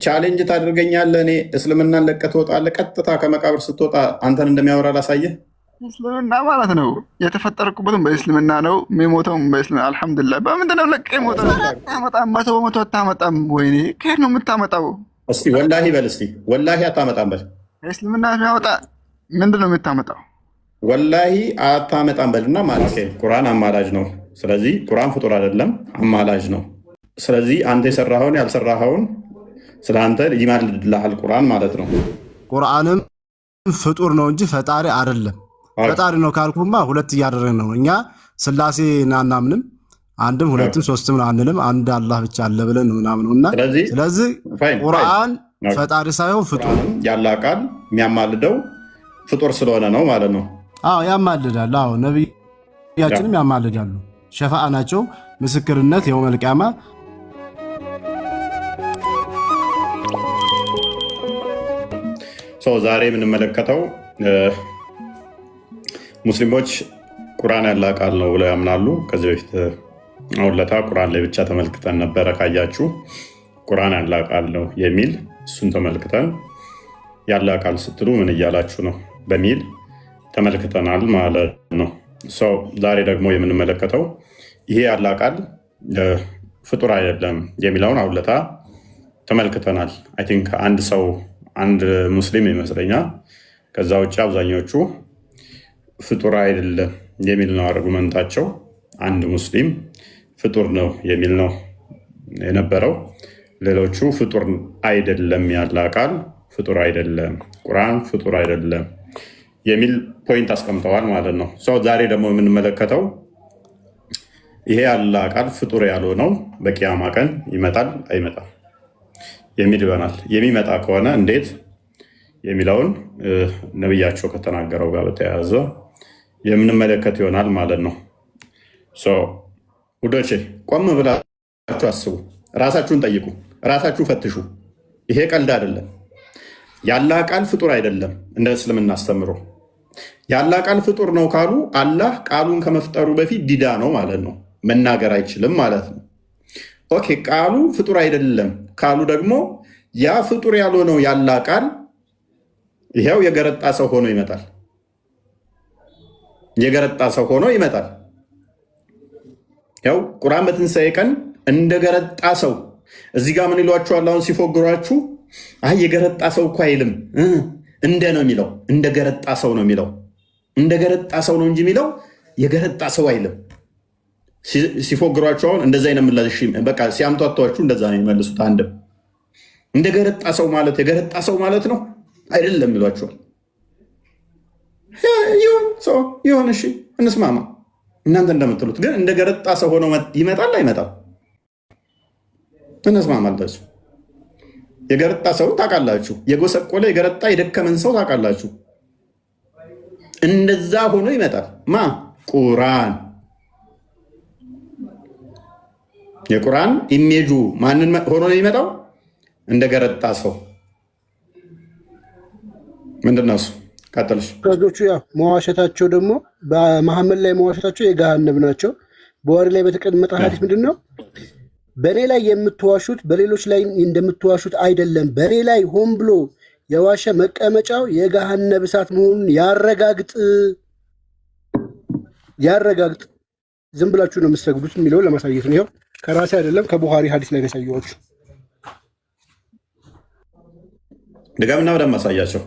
ቻሌንጅ ታደርገኛለህ። እኔ እስልምናን ለቀህ ትወጣለህ። ቀጥታ ከመቃብር ስትወጣ አንተን እንደሚያወራ ላሳየህ። እስልምና ማለት ነው የተፈጠርኩበትም በእስልምና ነው፣ የሚሞተውም በእስልምና። አልሐምዱሊላህ። በምንድን ነው ለቀህ የሞተው? አታመጣም፣ መቶ በመቶ አታመጣም። ወይኔ ከየት ነው የምታመጣው? እስቲ ወላሂ በል። እስቲ ወላሂ አታመጣም በል። እስልምና የሚያወጣ ምንድን ነው የምታመጣው? ወላሂ አታመጣም በልና ማለት ቁርአን አማላጅ ነው። ስለዚህ ቁርአን ፍጡር አይደለም፣ አማላጅ ነው። ስለዚህ አንተ የሰራኸውን ያልሰራኸውን ስለ አንተ ይማልድልሃል ቁርአን ማለት ነው። ቁርአንም ፍጡር ነው እንጂ ፈጣሪ አይደለም። ፈጣሪ ነው ካልኩማ ሁለት እያደረግን ነው። እኛ ስላሴ እናምንም፣ አንድም ሁለትም ሶስትም አንልም። አንድ አላህ ብቻ አለ ብለን ምናምነው እና ስለዚህ ቁርአን ፈጣሪ ሳይሆን ፍጡር ያለ ቃል የሚያማልደው ፍጡር ስለሆነ ነው ማለት ነው። አዎ ያማልዳል። አዎ ነብያችንም ያማልዳሉ። ሸፋዓ ናቸው። ምስክርነት የውመል ቂያማ ዛሬ የምንመለከተው ሙስሊሞች ቁርአን ያለ ቃል ነው ብለው ያምናሉ። ከዚህ በፊት አሁን ለታ ቁርአን ላይ ብቻ ተመልክተን ነበረ። ካያችሁ ቁርአን ያለ ቃል ነው የሚል እሱን ተመልክተን ያለ ቃል ስትሉ ምን እያላችሁ ነው በሚል ተመልክተናል ማለት ነው። ዛሬ ደግሞ የምንመለከተው ይሄ ያለ ቃል ፍጡር አይደለም የሚለውን አሁን ለታ ተመልክተናል። አይ ቲንክ አንድ ሙስሊም ይመስለኛል። ከዛ ውጭ አብዛኞቹ ፍጡር አይደለም የሚል ነው አርጉመንታቸው። አንድ ሙስሊም ፍጡር ነው የሚል ነው የነበረው። ሌሎቹ ፍጡር አይደለም ያለ ቃል ፍጡር አይደለም፣ ቁርአን ፍጡር አይደለም የሚል ፖይንት አስቀምጠዋል ማለት ነው። ዛሬ ደግሞ የምንመለከተው ይሄ ያለ ቃል ፍጡር ያልሆነው በቂያማ ቀን ይመጣል አይመጣም የሚል ይሆናል። የሚመጣ ከሆነ እንዴት የሚለውን ነብያቸው ከተናገረው ጋር በተያያዘ የምንመለከት ይሆናል ማለት ነው። ውዶቼ ቆም ብላችሁ አስቡ፣ ራሳችሁን ጠይቁ፣ ራሳችሁን ፈትሹ። ይሄ ቀልድ አይደለም። ያለ ቃል ፍጡር አይደለም። እንደ እስልምና አስተምሮ ያለ ቃል ፍጡር ነው ካሉ አላህ ቃሉን ከመፍጠሩ በፊት ዲዳ ነው ማለት ነው። መናገር አይችልም ማለት ነው። ኦኬ ቃሉ ፍጡር አይደለም ካሉ ደግሞ ያ ፍጡር ያልሆነው ያለ ቃል ይሄው የገረጣ ሰው ሆኖ ይመጣል። የገረጣ ሰው ሆኖ ይመጣል። ያው ቁርአን በትንሣኤ ቀን እንደገረጣ ሰው እዚህ ጋር ምን ይሏችኋል? አሁን ሲፎግሯችሁ አይ የገረጣ ሰው እኮ አይልም እንደ ነው የሚለው፣ እንደገረጣ ሰው ነው የሚለው። እንደገረጣ ሰው ነው እንጂ የሚለው የገረጣ ሰው አይልም። ሲፎግሯችሁ አሁን እንደዛ አይነት ምላሽ በቃ ሲያምጧጧችሁ እንደዛ ነው የሚመልሱት። አንድም እንደገረጣ ሰው ማለት የገረጣ ሰው ማለት ነው አይደለም ይሏችኋል። ይሁን እሺ እንስማማ፣ እናንተ እንደምትሉት ግን እንደገረጣ ሰው ሆኖ ይመጣል አይመጣም? እንስማማላችሁ። የገረጣ ሰው ታውቃላችሁ፣ የጎሰቆለ የገረጣ የደከመን ሰው ታውቃላችሁ። እንደዛ ሆኖ ይመጣል። ቁርአን የቁርአን ኢሜጁ ማንን ሆኖ ነው የሚመጣው? እንደገረጣ ሰው። ምንድን ነው እሱ? ቀጥልሽ። ከዞቹ መዋሸታቸው ደግሞ በመሐመድ ላይ መዋሸታቸው የገሃነብ ናቸው። በወሬ ላይ በተቀመጠ ሐዲስ ምንድን ነው? በእኔ ላይ የምትዋሹት በሌሎች ላይ እንደምትዋሹት አይደለም። በእኔ ላይ ሆን ብሎ የዋሸ መቀመጫው የገሃነብ እሳት መሆኑን ያረጋግጥ። ዝም ብላችሁ ነው የምትሰግዱት የሚለውን ለማሳየት ነው። ይኸው ከራሴ አይደለም ከቡኻሪ ሐዲስ ላይ ያሳየኋችሁ። ድጋምና በደንብ አሳያቸው።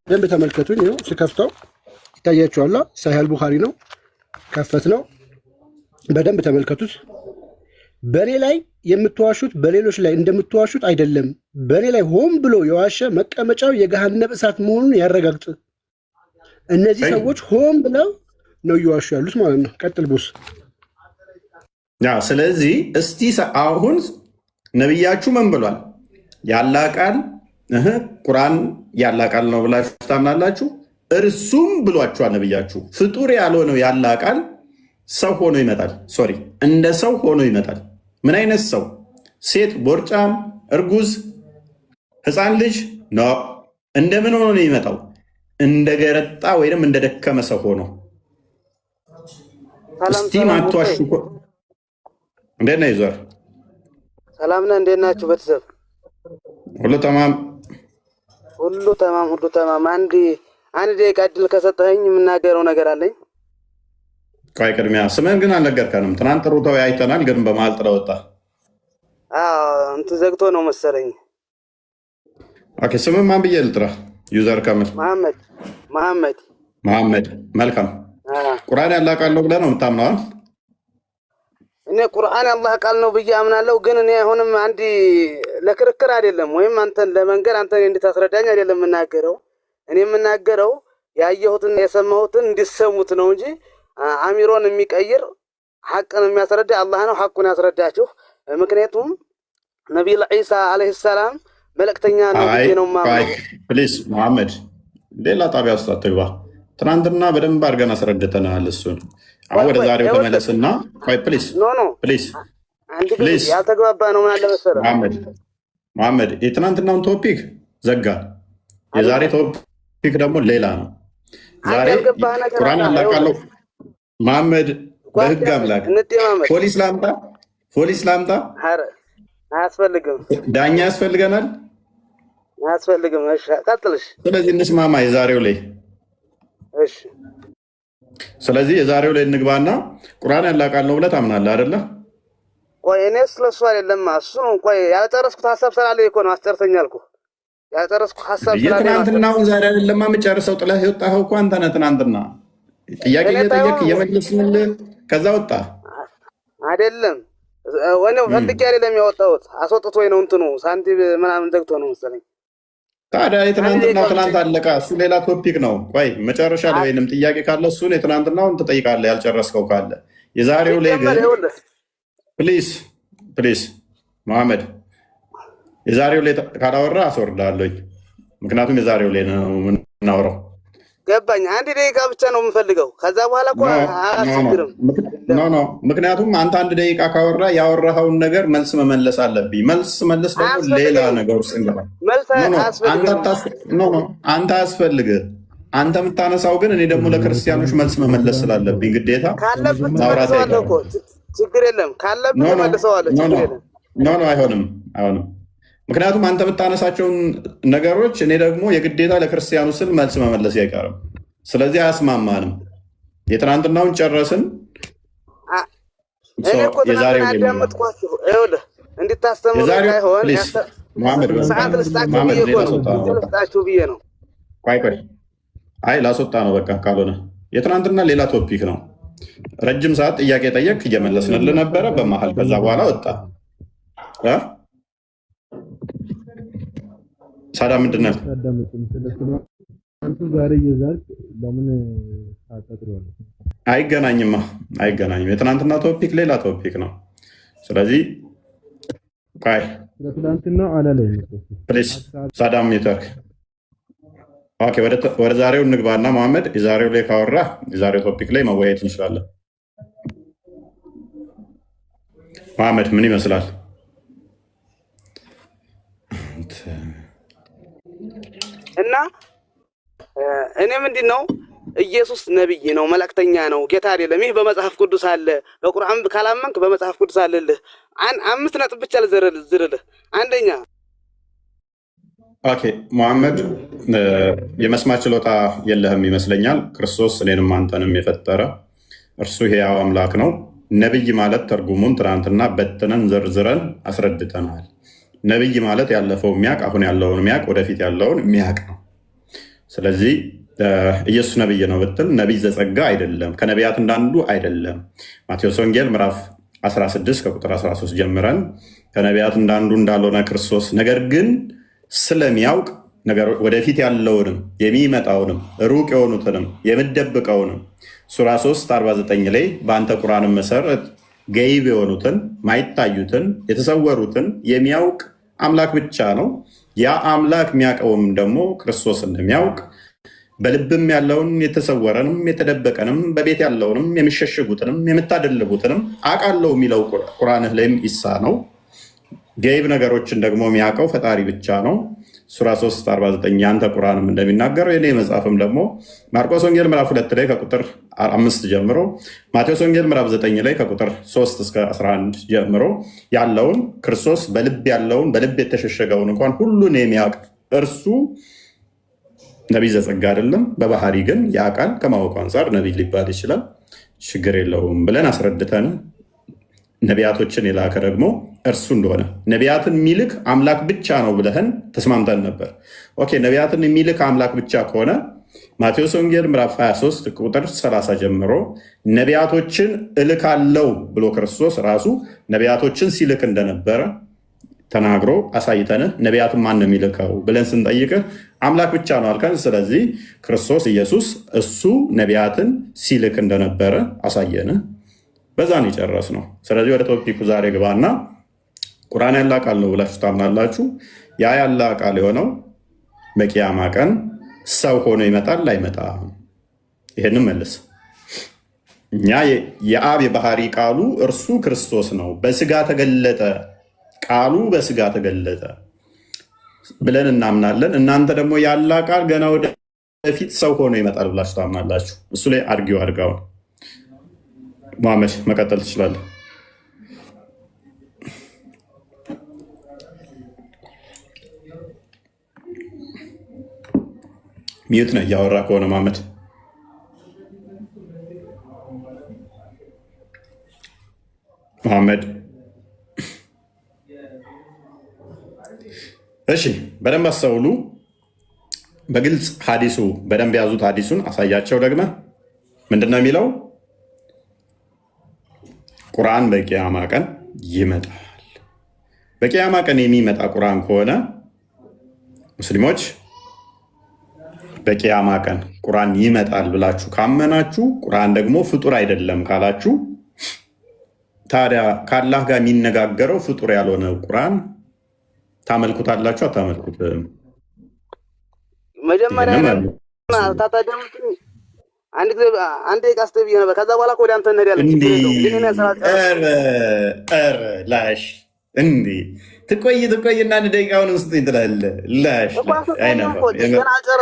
በደንብ ተመልከቱኝ። ይኸው ስከፍተው ይታያችኋል። ሳሂህ ቡኻሪ ነው፣ ከፈት ነው። በደንብ ተመልከቱት። በእኔ ላይ የምትዋሹት በሌሎች ላይ እንደምትዋሹት አይደለም። በእኔ ላይ ሆን ብሎ የዋሸ መቀመጫው የገሃነብ እሳት መሆኑን ያረጋግጥ። እነዚህ ሰዎች ሆን ብለው ነው እየዋሹ ያሉት ማለት ነው። ቀጥል ቦስ። ስለዚህ እስቲ አሁን ነቢያችሁ ምን ብሏል? ያለ ቃል ቁርአን ያለ ቃል ነው ብላችሁ ታምናላችሁ? እርሱም ብሏችኋል ነቢያችሁ ፍጡር ያልሆነው ያለ ቃል ሰው ሆኖ ይመጣል። ሶሪ እንደ ሰው ሆኖ ይመጣል። ምን አይነት ሰው? ሴት፣ ቦርጫም፣ እርጉዝ፣ ህፃን ልጅ ነው። እንደምን ሆኖ ነው የሚመጣው? እንደገረጣ ወይም እንደደከመ ሰው ሆኖ እስቲ ማትዋሹ እንዴት ነህ ይዞር? ሰላም ነህ? እንዴት ናችሁ ቤተሰብ? ሁሉ ተማም፣ ሁሉ ተማም፣ ሁሉ ተማም። አንድ ደቂቃ እድል ከሰጠኸኝ የምናገረው ነገር አለኝ። ቆይ ቅድሚያ ስምህን ግን አልነገርከንም። ትናንት ጥሩ ተወያይተናል፣ ግን በመሀል ጥለህ ወጣህ። እንትን ዘግቶ ነው መሰለኝ። ኦኬ፣ ስምህን ማን ብዬ ልጥራ? ዩዘር ከምል መሐመድ። መልካም። ቁርአን ያላህ ቃል ነው ብለህ ነው የምታምነዋል? እኔ ቁርአን ያላህ ቃል ነው ብዬ አምናለሁ። ግን እኔ አሁንም አንድ ለክርክር አይደለም ወይም አንተን ለመንገር አንተን እንድታስረዳኝ አይደለም የምናገረው። እኔ የምናገረው ያየሁትን የሰማሁትን እንዲሰሙት ነው እንጂ አሚሮን የሚቀይር ሐቅን የሚያስረዳ አላህ ነው። ሐቁን ያስረዳችሁ። ምክንያቱም ነቢዩ ዒሳ አለይሂ ሰላም መልእክተኛ ነው ብዬ ነው የማምነው። ፕሊዝ መሐመድ፣ ሌላ ጣቢያ ውስጥ አትግባ። ትናንትና በደንብ አድርገን አስረድተናል። እሱን አሁን ወደ ዛሬው ተመለስና ቆይ ፕሊዝ ፕሊዝ ያልተግባባ ነው ምን አለ መሰለህ መሐመድ፣ የትናንትናውን ቶፒክ ዘጋ። የዛሬ ቶፒክ ደግሞ ሌላ ነው። ዛሬ ቁርአን አላቃለሁ መሐመድ፣ በህግ አምላክ ፖሊስ ላምጣ? አያስፈልግም። ዳኛ ያስፈልገናል? አያስፈልግም። እሺ ቀጥልሽ። ስለዚህ እንስማማ የዛሬው ላይ። እሺ ስለዚህ የዛሬው ላይ እንግባና ቁርአን ያላቃል ነው ብለህ ታምናለህ አይደለ? ቆይ እኔ ስለሱ አይደለም እሱ ነው። ቆይ ያልጨረስኩት ሀሳብ ስላለኝ እኮ ነው አስጨርሰኝ አልኩህ። ያልጨረስኩት ሀሳብ ስላለኝ የትናንትናውን ዛሬ አይደለም የምጨርሰው። ጥለህ የወጣኸው እኮ አንተ ነህ። ትናንትና ጥያቄ እየጠየቅ እየመለስንልህ ከዛ ወጣ አይደለም። ወኔው ፈልጌ አይደለም ያወጣሁት፣ አስወጥቶኝ ነው እንትኑ ሳንቲም ምናምን ዘግቶ ነው መሰለኝ። ታዲያ የትናንትናው ትናንት አለቃ፣ እሱ ሌላ ቶፒክ ነው። ቆይ መጨረሻ ላይ ወይንም ጥያቄ ካለ እሱን የትናንትናውን ትጠይቃለህ፣ ያልጨረስከው ካለ። የዛሬው ላይ ግን ፕሊዝ መሐመድ፣ የዛሬው ላይ ካላወራ አስወርዳለኝ። ምክንያቱም የዛሬው ላይ ነው የምናወራው። ገባኝ። አንድ ደቂቃ ብቻ ነው የምፈልገው። ከዛ በኋላ እኮ አያስቸግርም። ምክንያቱም አንተ አንድ ደቂቃ ካወራ ያወራኸውን ነገር መልስ መመለስ አለብኝ። መልስ መለስ ደግሞ ሌላ ነገር ውስጥ እንገባል። አንተ አያስፈልግህ። አንተ የምታነሳው ግን እኔ ደግሞ ለክርስቲያኖች መልስ መመለስ ስላለብኝ ግዴታ ማውራት ችግር የለም። ካለብህ መልሰዋለሁ። ችግር የለም። አይሆንም። ምክንያቱም አንተ የምታነሳቸውን ነገሮች እኔ ደግሞ የግዴታ ለክርስቲያኑ ስል መልስ መመለስ አይቀርም። ስለዚህ አያስማማንም። የትናንትናውን ጨረስን። የዛሬው እንድታስተምሩ ሳይሆን ሰዓት ልስጣችሁ ብዬ ነው። አይ ላስወጣ ነው በቃ። ካልሆነ የትናንትና ሌላ ቶፒክ ነው። ረጅም ሰዓት ጥያቄ ጠየቅ፣ እየመለስንልህ ነበረ በመሀል። ከዛ በኋላ ወጣ። ሳዳ ምንድን ነው? አይገናኝም። የትናንትና ቶፒክ ሌላ ቶፒክ ነው። ስለዚህ ሳዳም ኔትወርክ ወደ ዛሬው እንግባና መሐመድ፣ የዛሬው ላይ ካወራ የዛሬው ቶፒክ ላይ መወያየት እንችላለን። መሐመድ ምን ይመስላል? እና እኔ ምንድን ነው ኢየሱስ ነብይ ነው፣ መልእክተኛ ነው፣ ጌታ አይደለም። ይህ በመጽሐፍ ቅዱስ አለ። በቁርአን ካላመንክ በመጽሐፍ ቅዱስ አለልህ። 5 ነጥብ ብቻ ልዝርልህ። አንደኛ መሐመድ የመስማት ችሎታ የለህም ይመስለኛል። ክርስቶስ እኔንም አንተንም የፈጠረ እርሱ ሕያው አምላክ ነው። ነብይ ማለት ትርጉሙን ትናንትና በትነን ዘርዝረን አስረድተናል። ነብይ ማለት ያለፈው የሚያውቅ አሁን ያለውን የሚያውቅ ወደፊት ያለውን የሚያውቅ ነው። ስለዚህ ኢየሱስ ነብይ ነው ብትል ነቢይ ዘጸጋ አይደለም፣ ከነቢያት እንዳንዱ አይደለም። ማቴዎስ ወንጌል ምዕራፍ 16 ከቁጥር 13 ጀምረን ከነቢያት እንዳንዱ እንዳልሆነ ክርስቶስ ነገር ግን ስለሚያውቅ ወደፊት ያለውንም የሚመጣውንም ሩቅ የሆኑትንም የምደብቀውንም ሱራ 3:49 ላይ በአንተ ቁርአን መሰረት ገይብ የሆኑትን ማይታዩትን የተሰወሩትን የሚያውቅ አምላክ ብቻ ነው። ያ አምላክ የሚያውቀውም ደግሞ ክርስቶስ እንደሚያውቅ በልብም ያለውን የተሰወረንም የተደበቀንም በቤት ያለውንም የሚሸሽጉትንም የምታደልቡትንም አውቃለሁ የሚለው ቁርአንህ ላይም ኢሳ ነው። ገይብ ነገሮችን ደግሞ የሚያውቀው ፈጣሪ ብቻ ነው። ሱራ 3 49 የአንተ ቁርአንም እንደሚናገረው የኔ መጽሐፍም ደግሞ ማርቆስ ወንጌል ምዕራፍ 2 ላይ ከቁጥር 5 ጀምሮ ማቴዎስ ወንጌል ምዕራፍ 9 ላይ ከቁጥር 3 እስከ 11 ጀምሮ ያለውን ክርስቶስ በልብ ያለውን በልብ የተሸሸገውን እንኳን ሁሉን የሚያውቅ እርሱ ነቢይ ዘጸጋ አይደለም፣ በባህሪ ግን ያውቃል። ከማወቁ አንጻር ነቢይ ሊባል ይችላል፣ ችግር የለውም ብለን አስረድተን ነቢያቶችን የላከ ደግሞ እርሱ እንደሆነ ነቢያትን የሚልክ አምላክ ብቻ ነው ብለህን ተስማምተን ነበር። ኦኬ፣ ነቢያትን የሚልክ አምላክ ብቻ ከሆነ ማቴዎስ ወንጌል ምዕራፍ 23 ቁጥር 30 ጀምሮ ነቢያቶችን እልካለው ብሎ ክርስቶስ ራሱ ነቢያቶችን ሲልክ እንደነበረ ተናግሮ አሳይተን ነቢያትን ማን ነው የሚልከው ብለን ስንጠይቅህ አምላክ ብቻ ነው አልከን። ስለዚህ ክርስቶስ ኢየሱስ እሱ ነቢያትን ሲልክ እንደነበረ አሳየን። በዛን የጨረስ ነው። ስለዚህ ወደ ቶፒኩ ዛሬ ግባና ቁርአን ያላ ቃል ነው ብላችሁ ታምናላችሁ? ያ ያላ ቃል የሆነው በቂያማ ቀን ሰው ሆኖ ይመጣል አይመጣም? ይሄንን መልስ። እኛ የአብ የባህሪ ቃሉ እርሱ ክርስቶስ ነው፣ በስጋ ተገለጠ፣ ቃሉ በስጋ ተገለጠ ብለን እናምናለን። እናንተ ደግሞ ያላ ቃል ገና ወደፊት ሰው ሆኖ ይመጣል ብላችሁ ታምናላችሁ። እሱ ላይ አርጊው አድርጋውን መሐመድ መቀጠል ትችላለህ። ሚዩት ነው እያወራ ከሆነ መሐመድ። መሐመድ እሺ፣ በደንብ አስተውሉ። በግልጽ ሀዲሱ በደንብ ያዙት። ሀዲሱን አሳያቸው ደግመ ምንድን ነው የሚለው? ቁርአን በቂያማ ቀን ይመጣል። በቂያማ ቀን የሚመጣ ቁርአን ከሆነ ሙስሊሞች በቂያማ ቀን ቁርአን ይመጣል ብላችሁ ካመናችሁ፣ ቁርአን ደግሞ ፍጡር አይደለም ካላችሁ፣ ታዲያ ከአላህ ጋር የሚነጋገረው ፍጡር ያልሆነ ቁርአን ታመልኩታላችሁ አታመልኩትም? መጀመሪያ ታታደምጡኝ አንድ ደቂቃ ስትይ ብዬ ነበር። ከዛ በኋላ ወደ አንተ እንሄዳለን። ላሽ እንዲህ ትቆይና አንድ ደቂቃውን ውስጥ ትላለህ። ላሽ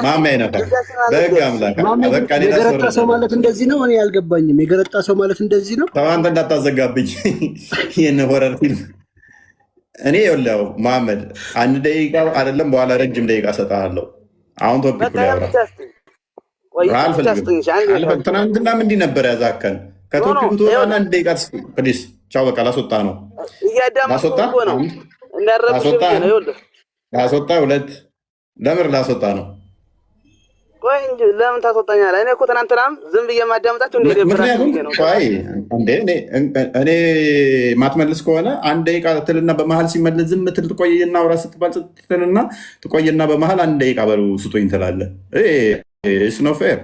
ማማ አይነፋም። በህግ አምላክ የገረጣ ሰው ማለት እንደዚህ ነው። እኔ አልገባኝም። የገረጣ ሰው ማለት እንደዚህ ነው። አንተ እንዳታዘጋብኝ ይህን ሆረር ፊልም። እኔ የለው መሐመድ አንድ ደቂቃ አይደለም በኋላ ረጅም ደቂቃ ሰጥሃለሁ። አሁን ቶፒክ ላይ አውራ። ትናንትና እንዲህ ነበር ያዛከን። ከቶፒኩ ትወጣና አንድ ደቂቃ ፕሊስ። ቻው በቃ ላስወጣ ነው። ላስወጣ ሁለት ለምር ላስወጣ ነው። ቆይ እንጂ ለምን ታስወጣኛለህ? እኔ እኮ ትናንትናም ዝም ብዬ ማዳመጣችሁ እኔ ማትመልስ ከሆነ አንድ ደቂቃ ትልና በመሀል ሲመለስ ዝም ትል ትቆይና አውራ ስትባል ትልና ትቆይና በመሀል አንድ ደቂቃ በሉ ስጡኝ ትላለህ። ስኖ ፌር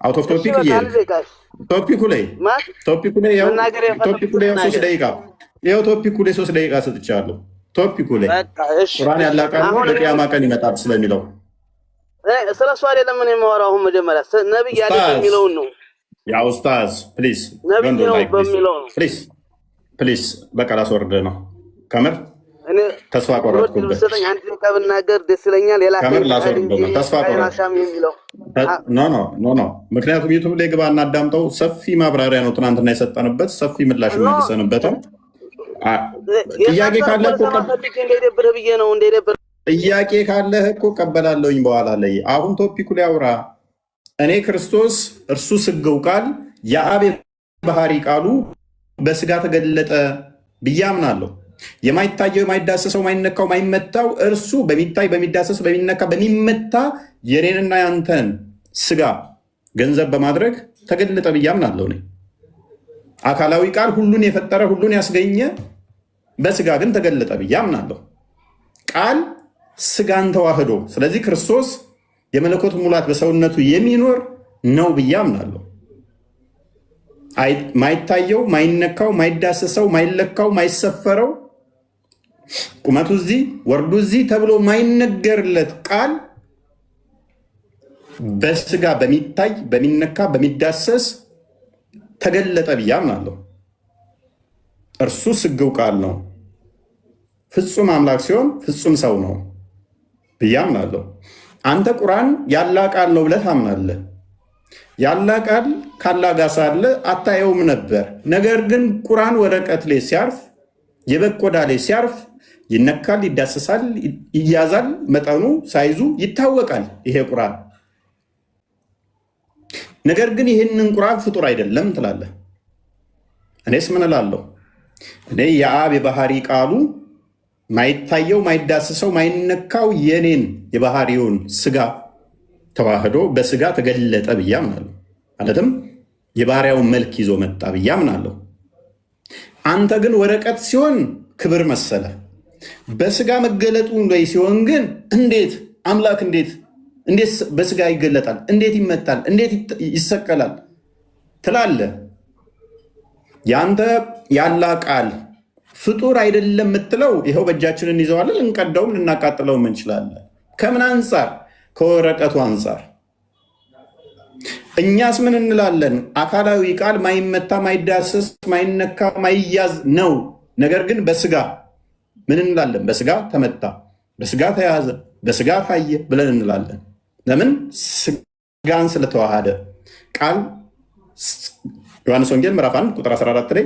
አውት ኦፍ ቶፒክ ቶፒኩ ላይ 3 ደቂቃ ይኸው ቶፒኩ ላይ 3 ደቂቃ ሰጥቻለሁ። ቶፒኩ ላይ ቁርአን ያላቃል በቂያማ ቀን ይመጣል ስለሚለው ስለ እሱ አይደለም ምን የማወራው። አሁን መጀመሪያ ነብይ ያለ የሚለውን ነው። ያ ኡስታዝ ፕሊዝ ነብይ ነው በሚለው ነው። ፕሊዝ በቃ ላስወርድ ነው። ከምር ተስፋ ቆረጥኩበት። አንድ ደቂቃ ብናገር ደስ ይለኛል። ሌላ ከምር ላስወርድ ነው። ተስፋ ቆረጥኩ። ምክንያቱም ዩቱብ ላይ ግባ እናዳምጠው። ሰፊ ማብራሪያ ነው ትናንትና የሰጠንበት፣ ሰፊ ምላሽ መልሰንበታል። ጥያቄ ካለ እንደደብርህ ብዬ ነው እንደደብር ጥያቄ ካለህ እኮ ቀበላለሁኝ በኋላ ላይ። አሁን ቶፒኩ ላይ አውራ። እኔ ክርስቶስ እርሱ ስግው ቃል የአብ ባህሪ ቃሉ በስጋ ተገለጠ ብዬ አምናለሁ። የማይታየው የማይዳሰሰው ማይነካው ማይመታው እርሱ በሚታይ በሚዳሰስ በሚነካ በሚመታ የኔንና ያንተን ስጋ ገንዘብ በማድረግ ተገለጠ ብዬ አምናለሁ። እኔ አካላዊ ቃል ሁሉን የፈጠረ ሁሉን ያስገኘ በስጋ ግን ተገለጠ ብዬ አምናለሁ። ቃል ስጋን ተዋህዶ፣ ስለዚህ ክርስቶስ የመለኮት ሙላት በሰውነቱ የሚኖር ነው ብዬ አምናለሁ። ማይታየው ማይነካው ማይዳሰሰው ማይለካው ማይሰፈረው ቁመቱ እዚህ ወርዱ እዚህ ተብሎ ማይነገርለት ቃል በስጋ በሚታይ በሚነካ በሚዳሰስ ተገለጠ ብዬ አምናለሁ። እርሱ ስግው ቃል ነው። ፍጹም አምላክ ሲሆን ፍጹም ሰው ነው። ብዬ አምናለሁ። አንተ ቁርአን ያላህ ቃል ነው ብለህ ታምናለህ። ያላህ ቃል ካላህ ጋር ሳለ አታየውም ነበር። ነገር ግን ቁርአን ወረቀት ላይ ሲያርፍ፣ የበግ ቆዳ ላይ ሲያርፍ ይነካል፣ ይዳሰሳል፣ ይያዛል፣ መጠኑ ሳይዙ ይታወቃል ይሄ ቁርአን። ነገር ግን ይህንን ቁርአን ፍጡር አይደለም ትላለህ። እኔስ ምን እላለሁ? እኔ የአብ የባህሪ ቃሉ ማይታየው ማይዳስሰው ማይነካው የኔን የባህሪውን ስጋ ተዋህዶ በስጋ ተገለጠ ብዬ አምናለሁ። ማለትም የባህሪያውን መልክ ይዞ መጣ ብዬ አምናለሁ። አንተ ግን ወረቀት ሲሆን ክብር መሰለ፣ በስጋ መገለጡ ላይ ሲሆን ግን እንዴት አምላክ እንዴት በስጋ ይገለጣል? እንዴት ይመታል? እንዴት ይሰቀላል ትላለህ። ያንተ ያላህ ቃል ፍጡር አይደለም የምትለው ይኸው በእጃችን እንይዘዋለን፣ ልንቀደውም ልናቃጥለውም እንችላለን። ከምን አንጻር? ከወረቀቱ አንጻር። እኛስ ምን እንላለን? አካላዊ ቃል ማይመታ፣ ማይዳሰስ፣ ማይነካ፣ ማይያዝ ነው። ነገር ግን በስጋ ምን እንላለን? በስጋ ተመታ፣ በስጋ ተያዘ፣ በስጋ ታየ ብለን እንላለን። ለምን? ስጋን ስለተዋሃደ። ቃል ዮሐንስ ወንጌል ምዕራፍ 1 ቁጥር 14 ላይ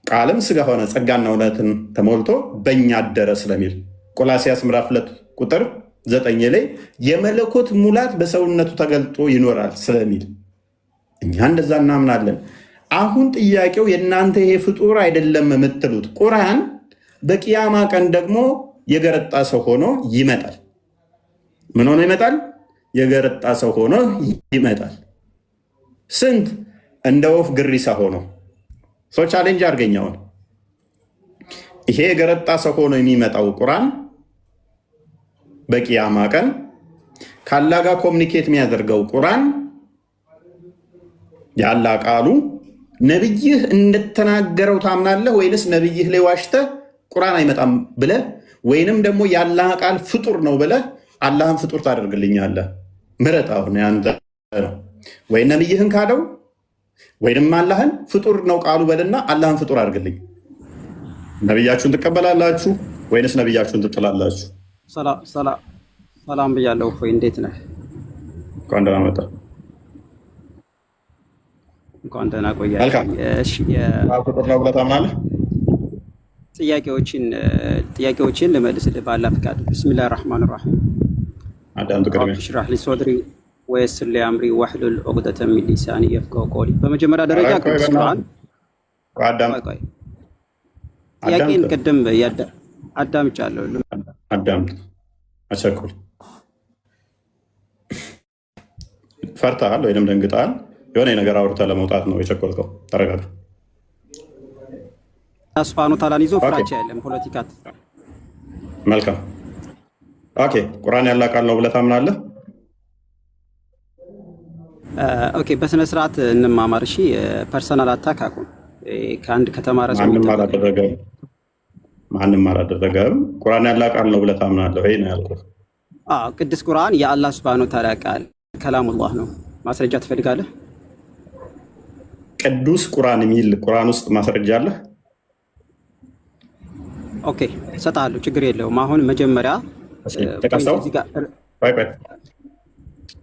ቃልም ስጋ ሆነ ጸጋና እውነትን ተሞልቶ በእኛ አደረ ስለሚል፣ ቆላሲያስ ምዕራፍ 2 ቁጥር 9 ላይ የመለኮት ሙላት በሰውነቱ ተገልጦ ይኖራል ስለሚል እኛ እንደዛ እናምናለን። አሁን ጥያቄው የእናንተ ይሄ ፍጡር አይደለም የምትሉት ቁርአን በቂያማ ቀን ደግሞ የገረጣ ሰው ሆኖ ይመጣል። ምን ሆኖ ይመጣል? የገረጣ ሰው ሆኖ ይመጣል። ስንት? እንደ ወፍ ግሪሳ ሆኖ። ሰው ቻሌንጅ አድርገኛውን ይሄ የገረጣ ሰው ሆኖ የሚመጣው ቁርአን በቂያማ ቀን ካላህ ጋር ኮሚኒኬት የሚያደርገው ቁርአን ያላህ ቃሉ ነብይህ እንደተናገረው ታምናለህ ወይንስ ነብይህ ላይ ዋሽተህ ቁርአን አይመጣም ብለህ ወይንም ደግሞ ያላህ ቃል ፍጡር ነው ብለህ አላህን ፍጡር ታደርግልኛለህ? ምረጥ። አሁን ያንተ ነው። ወይ ነብይህን ካደው ወይንም አላህን ፍጡር ነው ቃሉ በልና አላህን ፍጡር አድርግልኝ። ነብያችሁን ትቀበላላችሁ ወይንስ ነብያችሁን ትጥላላችሁ? ሰላም ብያለሁ። እፎይ እንዴት ነህ? እንኳን ደህና መጣህ። እንኳን ደህና ቆያችሁ። እሺ ፍጡር ነው ብለህ ታምናለህ? ጥያቄዎችን ልመልስልህ በአላህ ፍቃድ። ቢስሚላህ ራህማን ራሂም አዳምጡ። ቅድሚያ ሽራህ ሊ ሶድሪ ወየስር ሊ አምሪ ወሕሉል ዑቅደተ ሚን ሊሳኒ የፍቀሁ ቀውሊ። በመጀመሪያ ደረጃ ቅዱስ ቁርአን ጥያቄን ቅድም አዳምጫለሁ። አዳምጥ። አቸኩል ፈርተሃል ወይም ደንግጠሃል? የሆነ ነገር አውርተህ ለመውጣት ነው የቸኮልከው? ተረጋጋ። ስብሃነ ወተዓላን ይዞ ፍራቻ የለም ፖለቲካ። መልካም ኦኬ። ቁርአን ያላህ ቃል ነው ብለህ ታምናለህ? ኦኬ፣ በስነ ስርዓት እንማማር። እሺ፣ ፐርሰናል አታክ አቁም። ከአንድ ከተማረ ሰው ማንም አላደረገም። ቁርአን ያላህ ቃል ነው ብለህ ታምናለህ ወይ ነው ያልኩህ። ቅዱስ ቁርአን የአላህ ስብሃነ ወተዓላ ቃል ከላሙላህ ነው። ማስረጃ ትፈልጋለህ? ቅዱስ ቁርአን የሚል ቁርአን ውስጥ ማስረጃ አለህ? ኦኬ፣ እሰጥሃለሁ። ችግር የለውም። አሁን መጀመሪያ ተቀሰው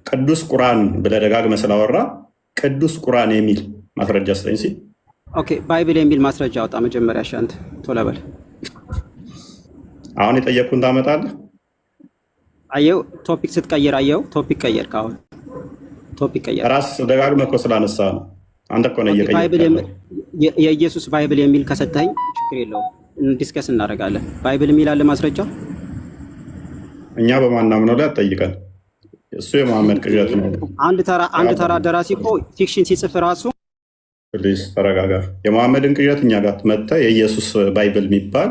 ቅዱስ ቁርአን ብለህ ደጋግመህ ስላወራ ቅዱስ ቁርአን የሚል ማስረጃ ስጠኝ ሲል፣ ኦኬ፣ ባይብል የሚል ማስረጃ አውጣ መጀመሪያ። ሻንት ቶሎ በል። አሁን የጠየቅኩህን ታመጣለህ? አየው፣ ቶፒክ ስትቀይር አየው፣ ቶፒክ ቀየር። ካሁን ቶፒክ ቀየር። ራስህ ደጋግመህ እኮ ስላነሳ ነው። አንተ እኮ ነው እየቀየርክ። የኢየሱስ ባይብል የሚል ከሰጠኝ ችግር የለውም፣ ዲስከስ እናደርጋለን። ባይብል የሚል አለ ማስረጃ። እኛ በማናምነው ላይ አትጠይቀን። እሱ የመሐመድ ቅዠት ነው። አንድ ተራ ደራሲ እኮ ፊክሽን ሲጽፍ ራሱ ፕሊዝ ተረጋጋ። የመሐመድን ቅዠት እኛ ጋር መጥተህ የኢየሱስ ባይብል የሚባል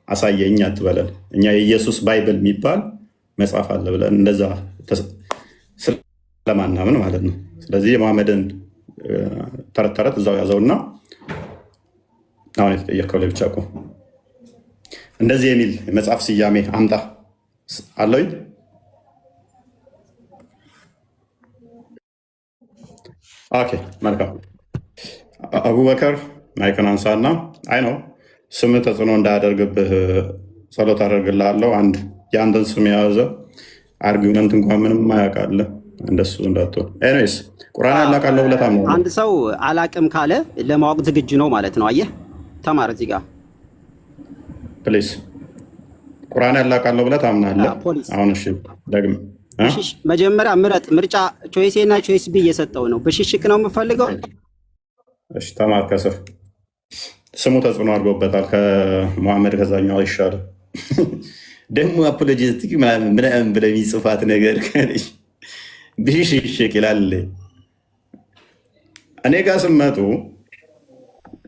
አሳየኝ አትበለን። እኛ የኢየሱስ ባይብል የሚባል መጽሐፍ አለ ብለን እንደዛ ስለማናምን ማለት ነው። ስለዚህ የመሐመድን ተረት ተረት እዛው ያዘውና አሁን የተጠየቀው ላይ ብቻ ቆም። እንደዚህ የሚል የመጽሐፍ ስያሜ አምጣ አለኝ። ኦኬ መልካም። አቡበከር ማይክን አንሳና፣ አይ ነው ስምህ ተጽዕኖ እንዳያደርግብህ ጸሎት አደርግልሃለሁ። አንድ የአንተን ስም የያዘ አርጊመንት እንኳን ምንም አያውቃለ እንደሱ እንዳትሆን። ኤኒዌይስ ቁርአን አላቃለሁ ብለህ ታምናለህ? አንድ ሰው አላቅም ካለ ለማወቅ ዝግጁ ነው ማለት ነው። አየህ ተማር እዚህ ጋር ፕሊዝ። ቁርአን አላቃለሁ ብለህ ታምናለህ? አሁን እሺ ደግም መጀመሪያ ምረጥ። ምርጫ ቾይስ ኤ እና ቾይስ ቢ እየሰጠው ነው። ብሽሽቅ ነው የምፈልገው። እሺ ተማር። ከስር ስሙ ተጽዕኖ አድርጎበታል። ከመሐመድ ከዛኛው አይሻልም። ደግሞ አፖሎጂስቲክ ምናምን ብለህ የሚጽፋት ነገር ብሽሽቅ ይላል። እኔ ጋር ስመጡ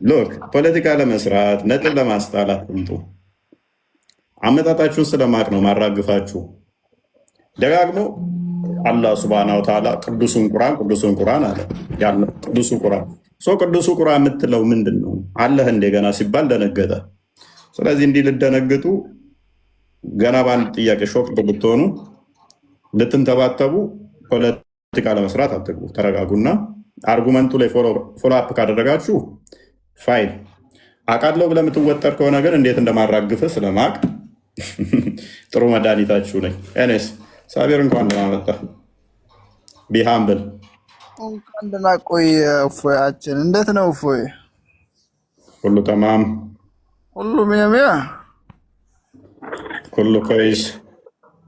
ሎክ ፖለቲካ ለመስራት ነጥብ ለማስጣላት ምጡ። አመጣጣችሁን ስለማቅ ነው ማራግፋችሁ። ደጋግሞ አላህ ሱብሃነሁ ወተዓላ ቅዱሱን ቁርአን አለ። ቅዱሱ ቁርአን ቅዱሱ ቁርአን የምትለው ምንድን ነው? አለህ እንደ ገና ሲባል ደነገጠ። ስለዚህ እንዲህ ልደነግጡ ገና በአንድ ጥያቄ ሾክ ብትሆኑ ልትንተባተቡ ፖለቲካ ለመስራት አትግቡ። ተረጋጉና አርጉመንቱ ላይ ፎሎ አፕ ካደረጋችሁ ፋይል አቃለው ብለህ የምትወጠር ከሆነ ግን እንዴት እንደማራግፍ ስለማቅ ጥሩ መድኃኒታችሁ ነኝ። ኤኔስ ሳቢር እንኳን ደህና መጣህ። ቢሃምብል እንኳን ደህና ቆየ። እፎያችን እንዴት ነው? እፎይ ሁሉ ተማም፣ ሁሉ ሚያ ሚያ፣ ኩሉ ኮይስ።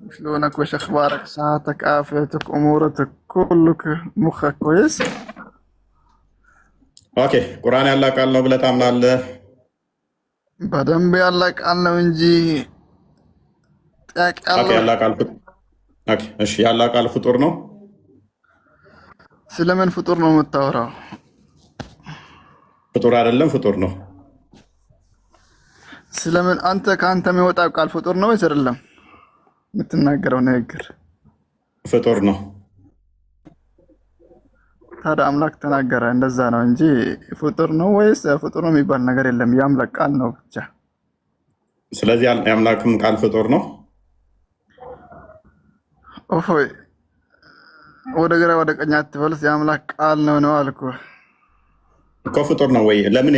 شلونك وش اخبارك؟ صحتك، عافيتك، امورتك، كلك مخك كويس؟ ኦኬ ቁርአን ያላ ቃል ነው ብለህ ታምናለህ? በደንብ ያላ ቃል ነው እንጂ ጥያቄ አለ። እሺ ያላ ቃል ፍጡር ነው? ስለምን ፍጡር ነው የምታወራው? ፍጡር አይደለም፣ ፍጡር ነው። ስለምን አንተ ከአንተ የሚወጣው ቃል ፍጡር ነው ወይስ አይደለም? የምትናገረው ንግግር ፍጡር ነው። ታዲያ አምላክ ተናገረ እንደዛ ነው እንጂ ፍጡር ነው ወይስ ፍጡር ነው የሚባል ነገር የለም። የአምላክ ቃል ነው ብቻ። ስለዚህ የአምላክም ቃል ፍጡር ነው። ኦፎይ ወደ ግራ ወደ ቀኝ አትበልስ። የአምላክ ቃል ነው አልኩህ እኮ። ፍጡር ነው ወይ? ለምን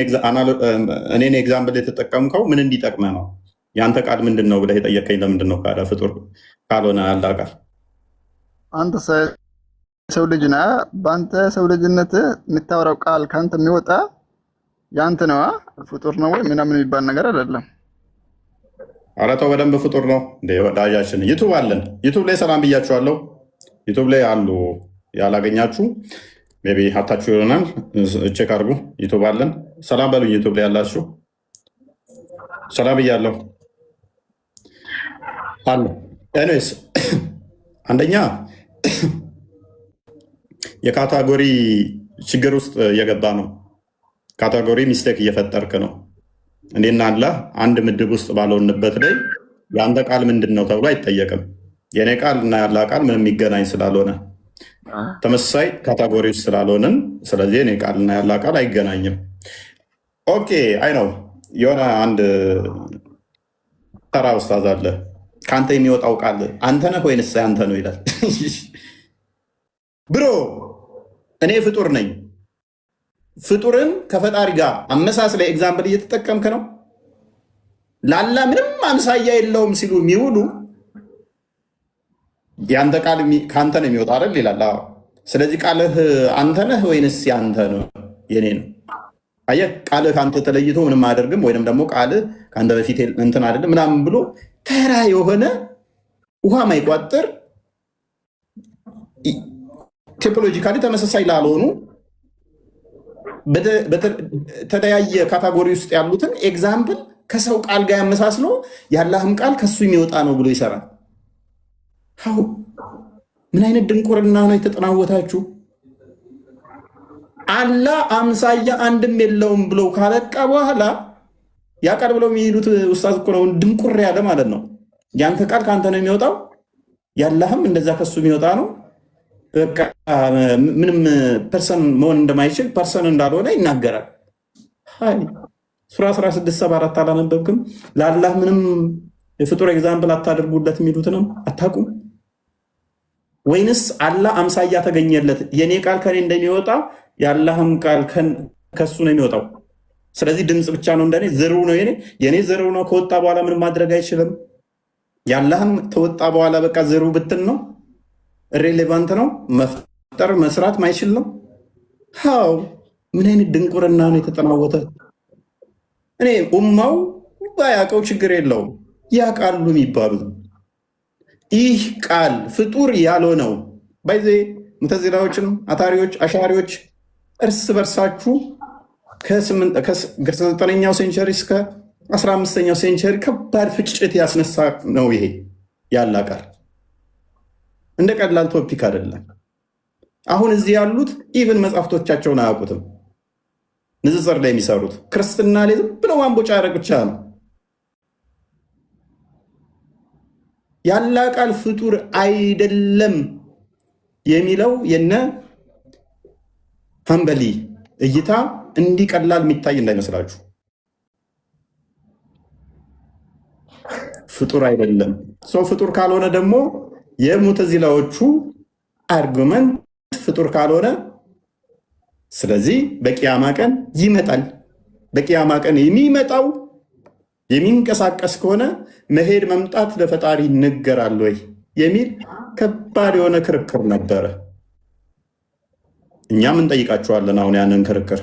እኔን ኤግዛምፕል የተጠቀምከው ምን እንዲጠቅመ ነው? የአንተ ቃል ምንድን ነው ብለህ የጠየቀኝ ለምንድን ነው? ካለ ፍጡር ካልሆነ ያላ ቃል አንተ ሰው ልጅ ነህ። በአንተ ሰው ልጅነት የምታወራው ቃል ከአንተ የሚወጣ የአንተ ነዋ። ፍጡር ነው ወይ ምናምን የሚባል ነገር አይደለም። ኧረ ተው፣ በደንብ ፍጡር ነው እንደ ወዳጃችን። ዩቱብ አለን። ዩቱብ ላይ ሰላም ብያችኋለሁ። ዩቱብ ላይ አሉ። ያላገኛችሁ ሜይ ቢ ሀታችሁ ይሆናል። ቼክ አድርጉ። ዩቱብ አለን። ሰላም በሉኝ። ዩቱብ ላይ ያላችሁ ሰላም ብያለሁ አለ። ኤኒዌይስ አንደኛ የካታጎሪ ችግር ውስጥ እየገባ ነው። ካታጎሪ ሚስቴክ እየፈጠርክ ነው። እንዴና አለ አንድ ምድብ ውስጥ ባልሆንበት ላይ የአንተ ቃል ምንድን ነው ተብሎ አይጠየቅም። የእኔ ቃል እና ያላ ቃል ምንም የሚገናኝ ስላልሆነ ተመሳሳይ ካታጎሪ ውስጥ ስላልሆንን፣ ስለዚህ የእኔ ቃል እና ያላ ቃል አይገናኝም። ኦኬ አይ ነው። የሆነ አንድ ተራ ኡስታዝ አለ። ከአንተ የሚወጣው ቃል አንተ ነህ ወይንስ አንተ ነው ይላል። ብሮ እኔ ፍጡር ነኝ። ፍጡርን ከፈጣሪ ጋር አመሳስለ ኤግዛምፕል እየተጠቀምክ ነው። ላላ ምንም አምሳያ የለውም ሲሉ የሚውሉ የአንተ ቃል ከአንተ ነው የሚወጣ አይደል ይላል። ስለዚህ ቃልህ አንተ ነህ ወይንስ ያንተ ነው? የኔ ነው። አየህ፣ ቃልህ ከአንተ ተለይቶ ምንም አያደርግም፣ ወይንም ደግሞ ቃልህ ከአንተ በፊት እንትን አይደለም ምናምን ብሎ ተራ የሆነ ውሃ ማይቋጥር ቲፖሎጂካሊ ተመሳሳይ ላልሆኑ በተለያየ ካታጎሪ ውስጥ ያሉትን ኤግዛምፕል ከሰው ቃል ጋር ያመሳስሎ የአላህም ቃል ከሱ የሚወጣ ነው ብሎ ይሰራል። ምን አይነት ድንቁርና ነው የተጠናወታችሁ? አላህ አምሳያ አንድም የለውም ብሎ ካለቃ በኋላ ያ ቃል ብለው የሚሄዱት ኡስታዝ እኮ ነው ድንቁር ያለ ማለት ነው። ያንተ ቃል ከአንተ ነው የሚወጣው፣ ያላህም እንደዛ ከሱ የሚወጣ ነው። በቃ ምንም ፐርሰን መሆን እንደማይችል ፐርሰን እንዳልሆነ ይናገራል። ሱራ 16:74 አላነበብክም? ለአላህ ምንም የፍጡር ኤግዛምፕል አታደርጉለት የሚሉትንም አታውቁም ወይንስ አላህ አምሳያ ተገኘለት? የኔ ቃል ከኔ እንደሚወጣ የአላህም ቃል ከሱ ነው የሚወጣው። ስለዚህ ድምፅ ብቻ ነው እንደኔ፣ ዘሩ ነው የኔ ዘሩ ነው። ከወጣ በኋላ ምንም ማድረግ አይችልም። ያላህም ተወጣ በኋላ በቃ ዘሩ ብትን ነው፣ ሬሌቫንት ነው፣ መፍጠር መስራት ማይችል ነው። ሀው ምን አይነት ድንቁርና ነው የተጠናወተ? እኔ ኡማው ባያውቀው ችግር የለውም ያውቃሉ የሚባሉት ይህ ቃል ፍጡር ያልሆነው ባይዜ ሙተዚላዎችም አታሪዎች አሻሪዎች እርስ በርሳችሁ ከ9ኛው ሴንቸሪ እስከ 15ኛው ሴንቸሪ ከባድ ፍጭት ያስነሳ ነው። ይሄ ያላ ቃል እንደ ቀላል ቶፒክ አይደለም። አሁን እዚህ ያሉት ኢቭን መጽሐፍቶቻቸውን አያውቁትም። ንጽጽር ላይ የሚሰሩት ክርስትና ላይ ዝም ብለው ማንቦጫ ያደረግ ብቻ ነው። ያላ ቃል ፍጡር አይደለም የሚለው የነ ሀንበሊ እይታ እንዲህ ቀላል የሚታይ እንዳይመስላችሁ። ፍጡር አይደለም። ሰው ፍጡር ካልሆነ ደግሞ የሙተዚላዎቹ አርጉመንት ፍጡር ካልሆነ ስለዚህ በቂያማ ቀን ይመጣል። በቂያማ ቀን የሚመጣው የሚንቀሳቀስ ከሆነ መሄድ መምጣት ለፈጣሪ ይነገራል ወይ የሚል ከባድ የሆነ ክርክር ነበረ። እኛም እንጠይቃቸዋለን። አሁን ያንን ክርክር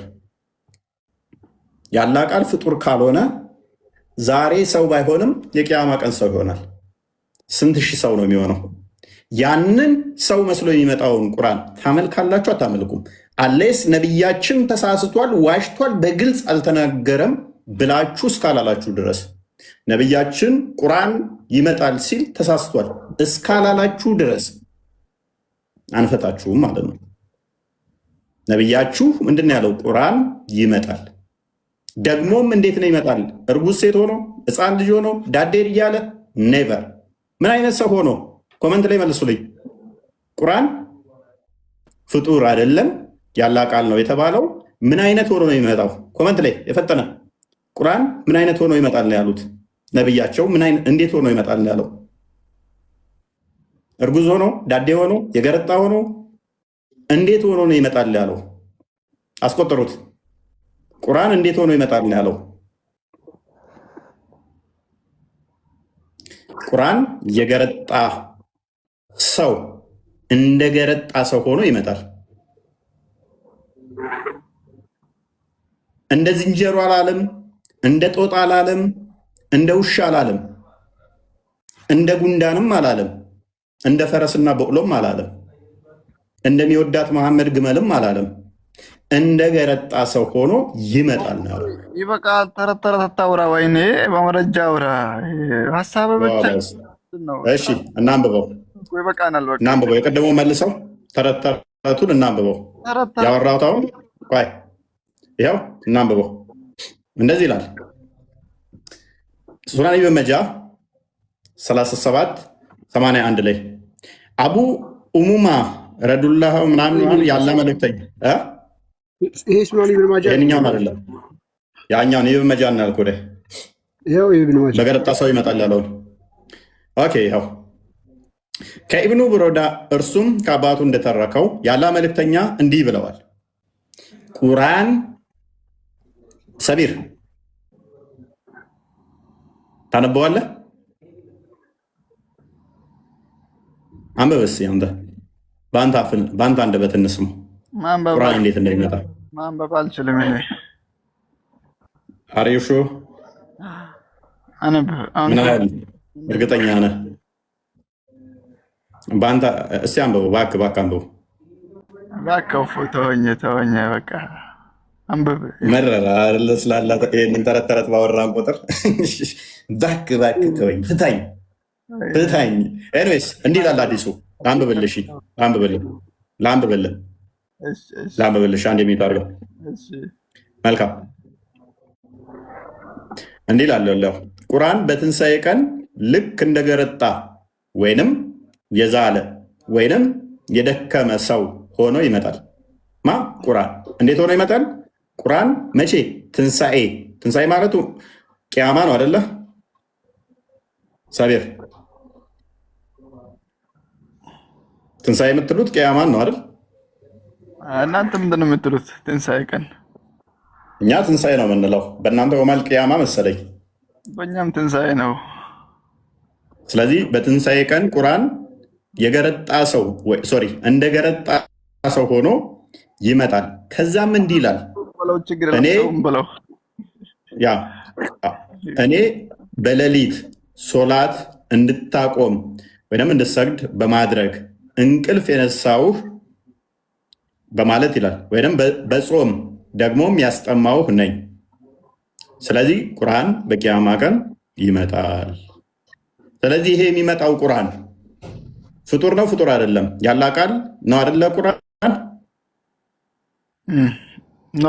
ያላ ቃል ፍጡር ካልሆነ ዛሬ ሰው ባይሆንም የቂያማ ቀን ሰው ይሆናል። ስንት ሺህ ሰው ነው የሚሆነው? ያንን ሰው መስሎ የሚመጣውን ቁርአን ታመልካላችሁ አታመልኩም? አሌስ ነቢያችን ተሳስቷል፣ ዋሽቷል፣ በግልጽ አልተናገረም ብላችሁ እስካላላችሁ ድረስ ነቢያችን ቁርአን ይመጣል ሲል ተሳስቷል እስካላላችሁ ድረስ አንፈታችሁም ማለት ነው። ነቢያችሁ ምንድን ያለው? ቁርአን ይመጣል። ደግሞም እንዴት ነው ይመጣል? እርጉዝ ሴት ሆኖ ሕፃን ልጅ ሆኖ ዳዴር እያለ ኔቨር። ምን አይነት ሰው ሆኖ? ኮመንት ላይ መልሱልኝ። ቁርአን ፍጡር አይደለም ያላ ቃል ነው የተባለው ምን አይነት ሆኖ ነው የሚመጣው? ኮመንት ላይ የፈጠነ ቁርአን ምን አይነት ሆኖ ይመጣል ነው ያሉት ነብያቸው። እንዴት ሆኖ ይመጣል ነው ያለው? እርጉዝ ሆኖ ዳዴ ሆኖ የገረጣ ሆኖ እንዴት ሆኖ ነው ይመጣል ያለው? አስቆጠሩት። ቁርአን እንዴት ሆኖ ይመጣል ነው ያለው? ቁርአን የገረጣ ሰው እንደ ገረጣ ሰው ሆኖ ይመጣል። እንደ ዝንጀሮ አላለም፣ እንደ ጦጣ አላለም፣ እንደ ውሻ አላለም፣ እንደ ጉንዳንም አላለም፣ እንደ ፈረስና በቅሎም አላለም፣ እንደሚወዳት መሐመድ ግመልም አላለም። እንደ ገረጣ ሰው ሆኖ ይመጣል ነው። ይበቃል። ተረት ተረት አታውራ። ወይኔ በመረጃ አውራ። ሀሳብ ብቻ ነው። እሺ እናንብበው፣ ይበቃናል። በቃ እናንብበው። የቀደመው መልሰው ተረት ተረቱን እናንብበው። ያወራሁት አሁን ቆይ ይኸው እናንብበው። እንደዚህ ይላል ሱናን ኢብን መጃ 3781 ላይ አቡ ኡሙማ ረዱላህ ምናምን ያለ መልእክተኛ ይሄ ሱናን ኢብን ማጃ ይሄኛውን አይደለም ያኛውን ኢብን መጃ ነው ያልኩህ። ይሄው ኢብን ማጃ በገረጣ ሰው ይመጣል ያለው። ኦኬ ይኸው ከኢብኑ ብሮዳ እርሱም ከአባቱ እንደተረከው ያለ መልእክተኛ እንዲህ ብለዋል። ቁርአን ሰቢር ታነበዋለህ? አንብብ እስኪ አንተ በአንተ አንደበት እንስማው ቁርአን እንዴት እንደሚመጣ። ማንበብ አልችልም እኔ። አሪሹ ምን ያህል እርግጠኛ ነህ? በአንተ እስኪ አንብበው እባክህ አንብበው። እባክህ ተወኝ በቃ አንብብ። መረራ አይደለ ስላላ ይሄንን ተረት ተረት ባወራን ቁጥር እባክህ ተወኝ፣ ፍታኝ። ኤኒዌይስ እንዲህ ይላል አዲሱ። ላንብብልሽ አንድ የሚሄድ አድርገው። መልካም እንዲህ ይላል ቁርአን በትንሣኤ ቀን ልክ እንደገረጣ ወይንም የዛለ ወይንም የደከመ ሰው ሆኖ ይመጣል። ቁርአን እንዴት ሆኖ ይመጣል? ቁርአን መቼ? ትንሣኤ ማለቱ ቅያማ ነው አይደለ? ሳቢር ትንሣኤ የምትሉት ቅያማን ነው አይደል? እናንተ ምንድን ነው የምትሉት? ትንሣኤ ቀን እኛ ትንሣኤ ነው የምንለው። በእናንተ ወማል ቅያማ መሰለኝ። በእኛም ትንሣኤ ነው። ስለዚህ በትንሣኤ ቀን ቁርአን የገረጣ ሰው እንደ ገረጣ ሰው ሆኖ ይመጣል። ከዛም እንዲህ ይላል እኔ በሌሊት ሶላት እንድታቆም ወይም እንድትሰግድ በማድረግ እንቅልፍ የነሳውህ በማለት ይላል። ወይም በጾም ደግሞም ያስጠማውህ ነኝ። ስለዚህ ቁርአን በቂያማ ቀን ይመጣል። ስለዚህ ይሄ የሚመጣው ቁርአን ፍጡር ነው ፍጡር አይደለም? ያላ ቃል ነው አይደለ? ቁርአን ኖ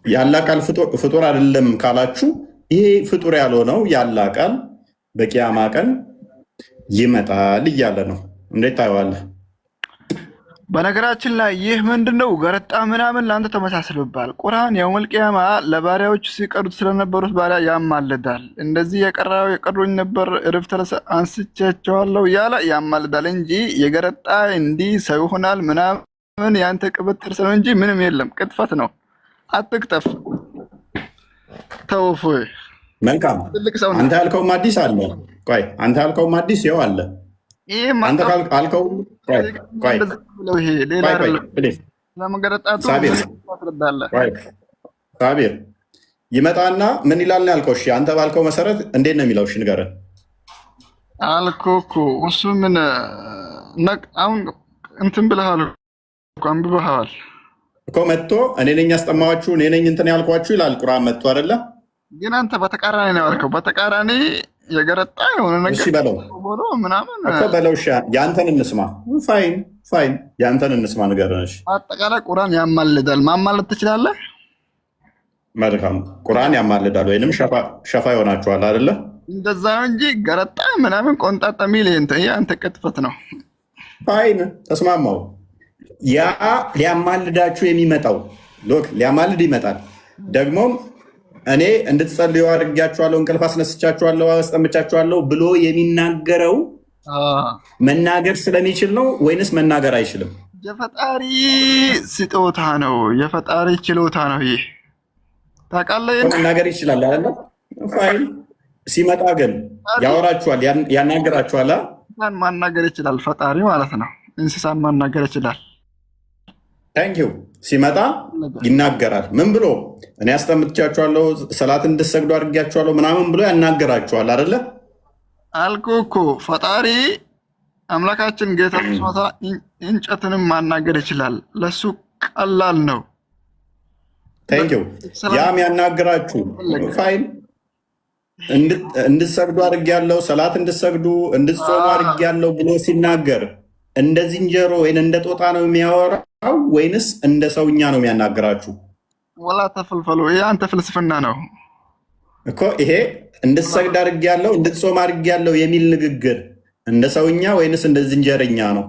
ያላ ቃል ፍጡር አይደለም ካላችሁ ይሄ ፍጡር ያልሆነው ያላ ቃል በቂያማ ቀን ይመጣል እያለ ነው። እንዴት ታየዋለህ? በነገራችን ላይ ይህ ምንድነው ገረጣ ምናምን ለአንተ ተመሳስሎባል። ቁርአን የውመል ቂያማ ለባሪያዎች ሲቀሩት ስለነበሩት ባሪያ ያማልዳል። እንደዚህ የቀሩኝ ነበር እረፍት አንስቻቸዋለሁ እያለ ያማልዳል እንጂ የገረጣ እንዲህ ሰው ይሆናል ምናምን ያንተ ቅብጥር ነው እንጂ ምንም የለም። ቅጥፈት ነው። አትቅጠፍ። ተውፍ። መልካም። አንተ ያልከውም አዲስ አለ። ቆይ አንተ ያልከውም አዲስ ይኸው አለ። አንተ ካልከው ሳቢር ይመጣና ምን ይላል ነው ያልከው? እሺ አንተ ባልከው መሰረት እንዴት ነው የሚለው? እሺ ንገረን አልኩህ እኮ እሱ ምን አሁን እንትን ብለሃል እኮ አንብበሃል እኮ መጥቶ እኔ ነኝ ያስጠማኋችሁ እኔ ነኝ እንትን ያልኳችሁ ይላል ቁርአን መጥቶ አይደለ? ግን አንተ በተቃራኒ ነው ያልከው። በተቃራኒ የገረጣ የሆነ ነገር በለው ምናምን እኮ በለው። እሺ ያንተን እንስማ። ፋይን ያንተን እንስማ። ንገረን። እሺ አጠቃላይ ቁርአን ያማልዳል። ማማለድ ትችላለህ? መልካም። ቁርአን ያማልዳል ወይንም ሸፋ ይሆናችኋል አይደለ? እንደዛ ነው እንጂ ገረጣ ምናምን ቆንጣጣ ሚል አንተ ቅጥፈት ነው። ፋይን ተስማማው። ያ ሊያማልዳችሁ የሚመጣው ሎክ ሊያማልድ ይመጣል። ደግሞም እኔ እንድትጸልዩ አድርጊያችኋለሁ፣ እንቅልፍ አስነስቻችኋለሁ፣ አስጠምቻችኋለሁ ብሎ የሚናገረው መናገር ስለሚችል ነው ወይንስ መናገር አይችልም? የፈጣሪ ስጦታ ነው፣ የፈጣሪ ችሎታ ነው። ይህ ታውቃለህ። መናገር ይችላል አይደል? ፋይን። ሲመጣ ግን ያወራችኋል፣ ያናገራችኋል። እንስሳን ማናገር ይችላል ፈጣሪ ማለት ነው። እንስሳን ማናገር ይችላል። ታንኪዩ። ሲመጣ ይናገራል። ምን ብሎ? እኔ አስጠምቻችኋለሁ፣ ሰላት እንድትሰግዱ አድርጊያችኋለሁ ምናምን ብሎ ያናገራችኋል አይደለ? አልኩህ እኮ ፈጣሪ አምላካችን ጌታ እንጨትንም ማናገር ይችላል። ለሱ ቀላል ነው። ታንኪዩ። ያም ያናገራችሁ ፋይን። እንድትሰግዱ አድርጊያለሁ፣ ሰላት እንድትሰግዱ እንድትጾሙ አድርጊያለሁ ብሎ ሲናገር እንደ ዝንጀሮ ወይ እንደ ጦጣ ነው የሚያወራው ወይንስ እንደ ሰውኛ ነው የሚያናግራችሁ? ወላ ተፈልፈሉ። ይሄ አንተ ፍልስፍና ነው እኮ። ይሄ እንድትሰግድ አድርጊያለሁ እንድትጾም አድርጊያለሁ የሚል ንግግር እንደ ሰውኛ ወይንስ እንደ ዝንጀረኛ ነው?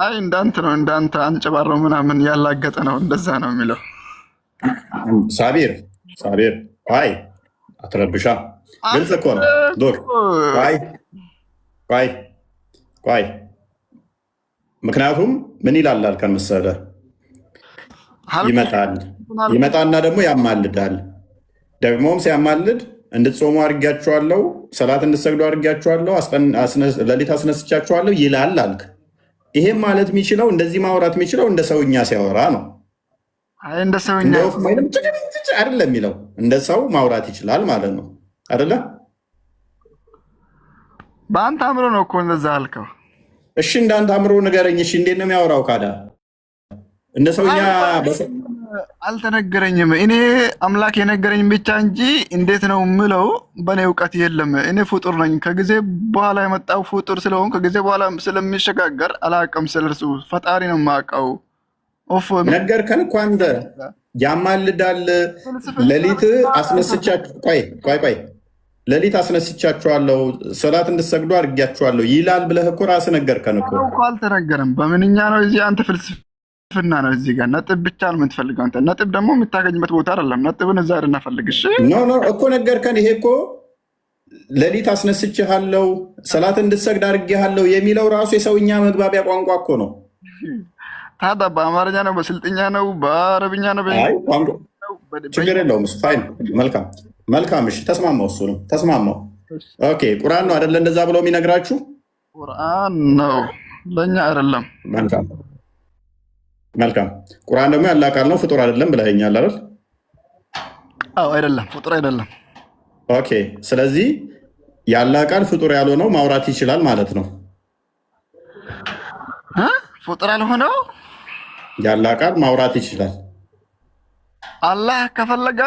አይ እንዳንተ ነው። እንዳንተ አንጨባረው ምናምን ያላገጠ ነው። እንደዛ ነው የሚለው። ሳቢር አይ አትረብሻ። ግልጽ እኮ ነው። ዶክ ቆይ ምክንያቱም ምን ይላል አልከን መሰለህ? ይመጣና ደግሞ ያማልዳል። ደግሞም ሲያማልድ እንድትጾሙ አድርጊያችኋለሁ፣ ሰላት እንድትሰግዱ አድርጊያችኋለሁ፣ ሌሊት አስነስቻችኋለሁ ይላል አልክ። ይሄም ማለት የሚችለው እንደዚህ ማውራት የሚችለው እንደ ሰውኛ ሲያወራ ነው። እንደ ሰውኛ አይደለም የሚለው እንደ ሰው ማውራት ይችላል ማለት ነው አይደለ? በአንተ አምሮ ነው እኮ እንደዛ አልከው። እሺ እንዳንተ አምሮ ንገረኝ። እሺ እንዴት ነው የሚያወራው? ካዳ እንደ ሰውኛ አልተነገረኝም። እኔ አምላክ የነገረኝ ብቻ እንጂ እንዴት ነው የምለው በእኔ እውቀት የለም። እኔ ፍጡር ነኝ። ከጊዜ በኋላ የመጣው ፍጡር ስለሆን ከጊዜ በኋላ ስለሚሸጋገር አላውቅም። ስለርሱ ፈጣሪ ነው የማውቀው። ነገርከን እኮ አንተ። ያማልዳል። ሌሊት አስነስቻችሁ ቆይ ሌሊት አስነስቻችኋለሁ፣ ሰላት እንድትሰግዱ አድርጊያችኋለሁ ይላል ብለህ እኮ ራስህ ነገርከን እኮ። አልተነገረም። በምንኛ ነው እዚህ? አንተ ፍልስፍና ነው እዚህ ጋር። ነጥብ ብቻ ነው የምትፈልገው አንተ። ነጥብ ደግሞ የምታገኝበት ቦታ አይደለም። ነጥብን እዛ ሄደና ፈልግ። እሺ ኖ እኮ ነገርከን። ይሄ እኮ ሌሊት አስነስቼሃለሁ፣ ሰላት እንድትሰግድ አድርጌሃለሁ የሚለው ራሱ የሰውኛ መግባቢያ ቋንቋ እኮ ነው። ታዲያ በአማርኛ ነው፣ በስልጥኛ ነው፣ በአረብኛ ነው? ችግር የለውም። ፋይን። መልካም። እሺ ተስማማው። እሱንም ተስማማው። ኦኬ ቁርአን ነው አይደለ እንደዛ ብሎ የሚነግራችሁ? ቁርአን ነው ለኛ አይደለም። መልካም መልካም። ቁርአን ደግሞ ያላህ ቃል ነው ፍጡር አይደለም ብለኸኛል አይደል? አዎ አይደለም፣ ፍጡር አይደለም። ኦኬ ስለዚህ ያላህ ቃል ፍጡር ያልሆነው ማውራት ይችላል ማለት ነው። ፍጡር ያልሆነው ያላህ ቃል ማውራት ይችላል። አላህ ከፈለገ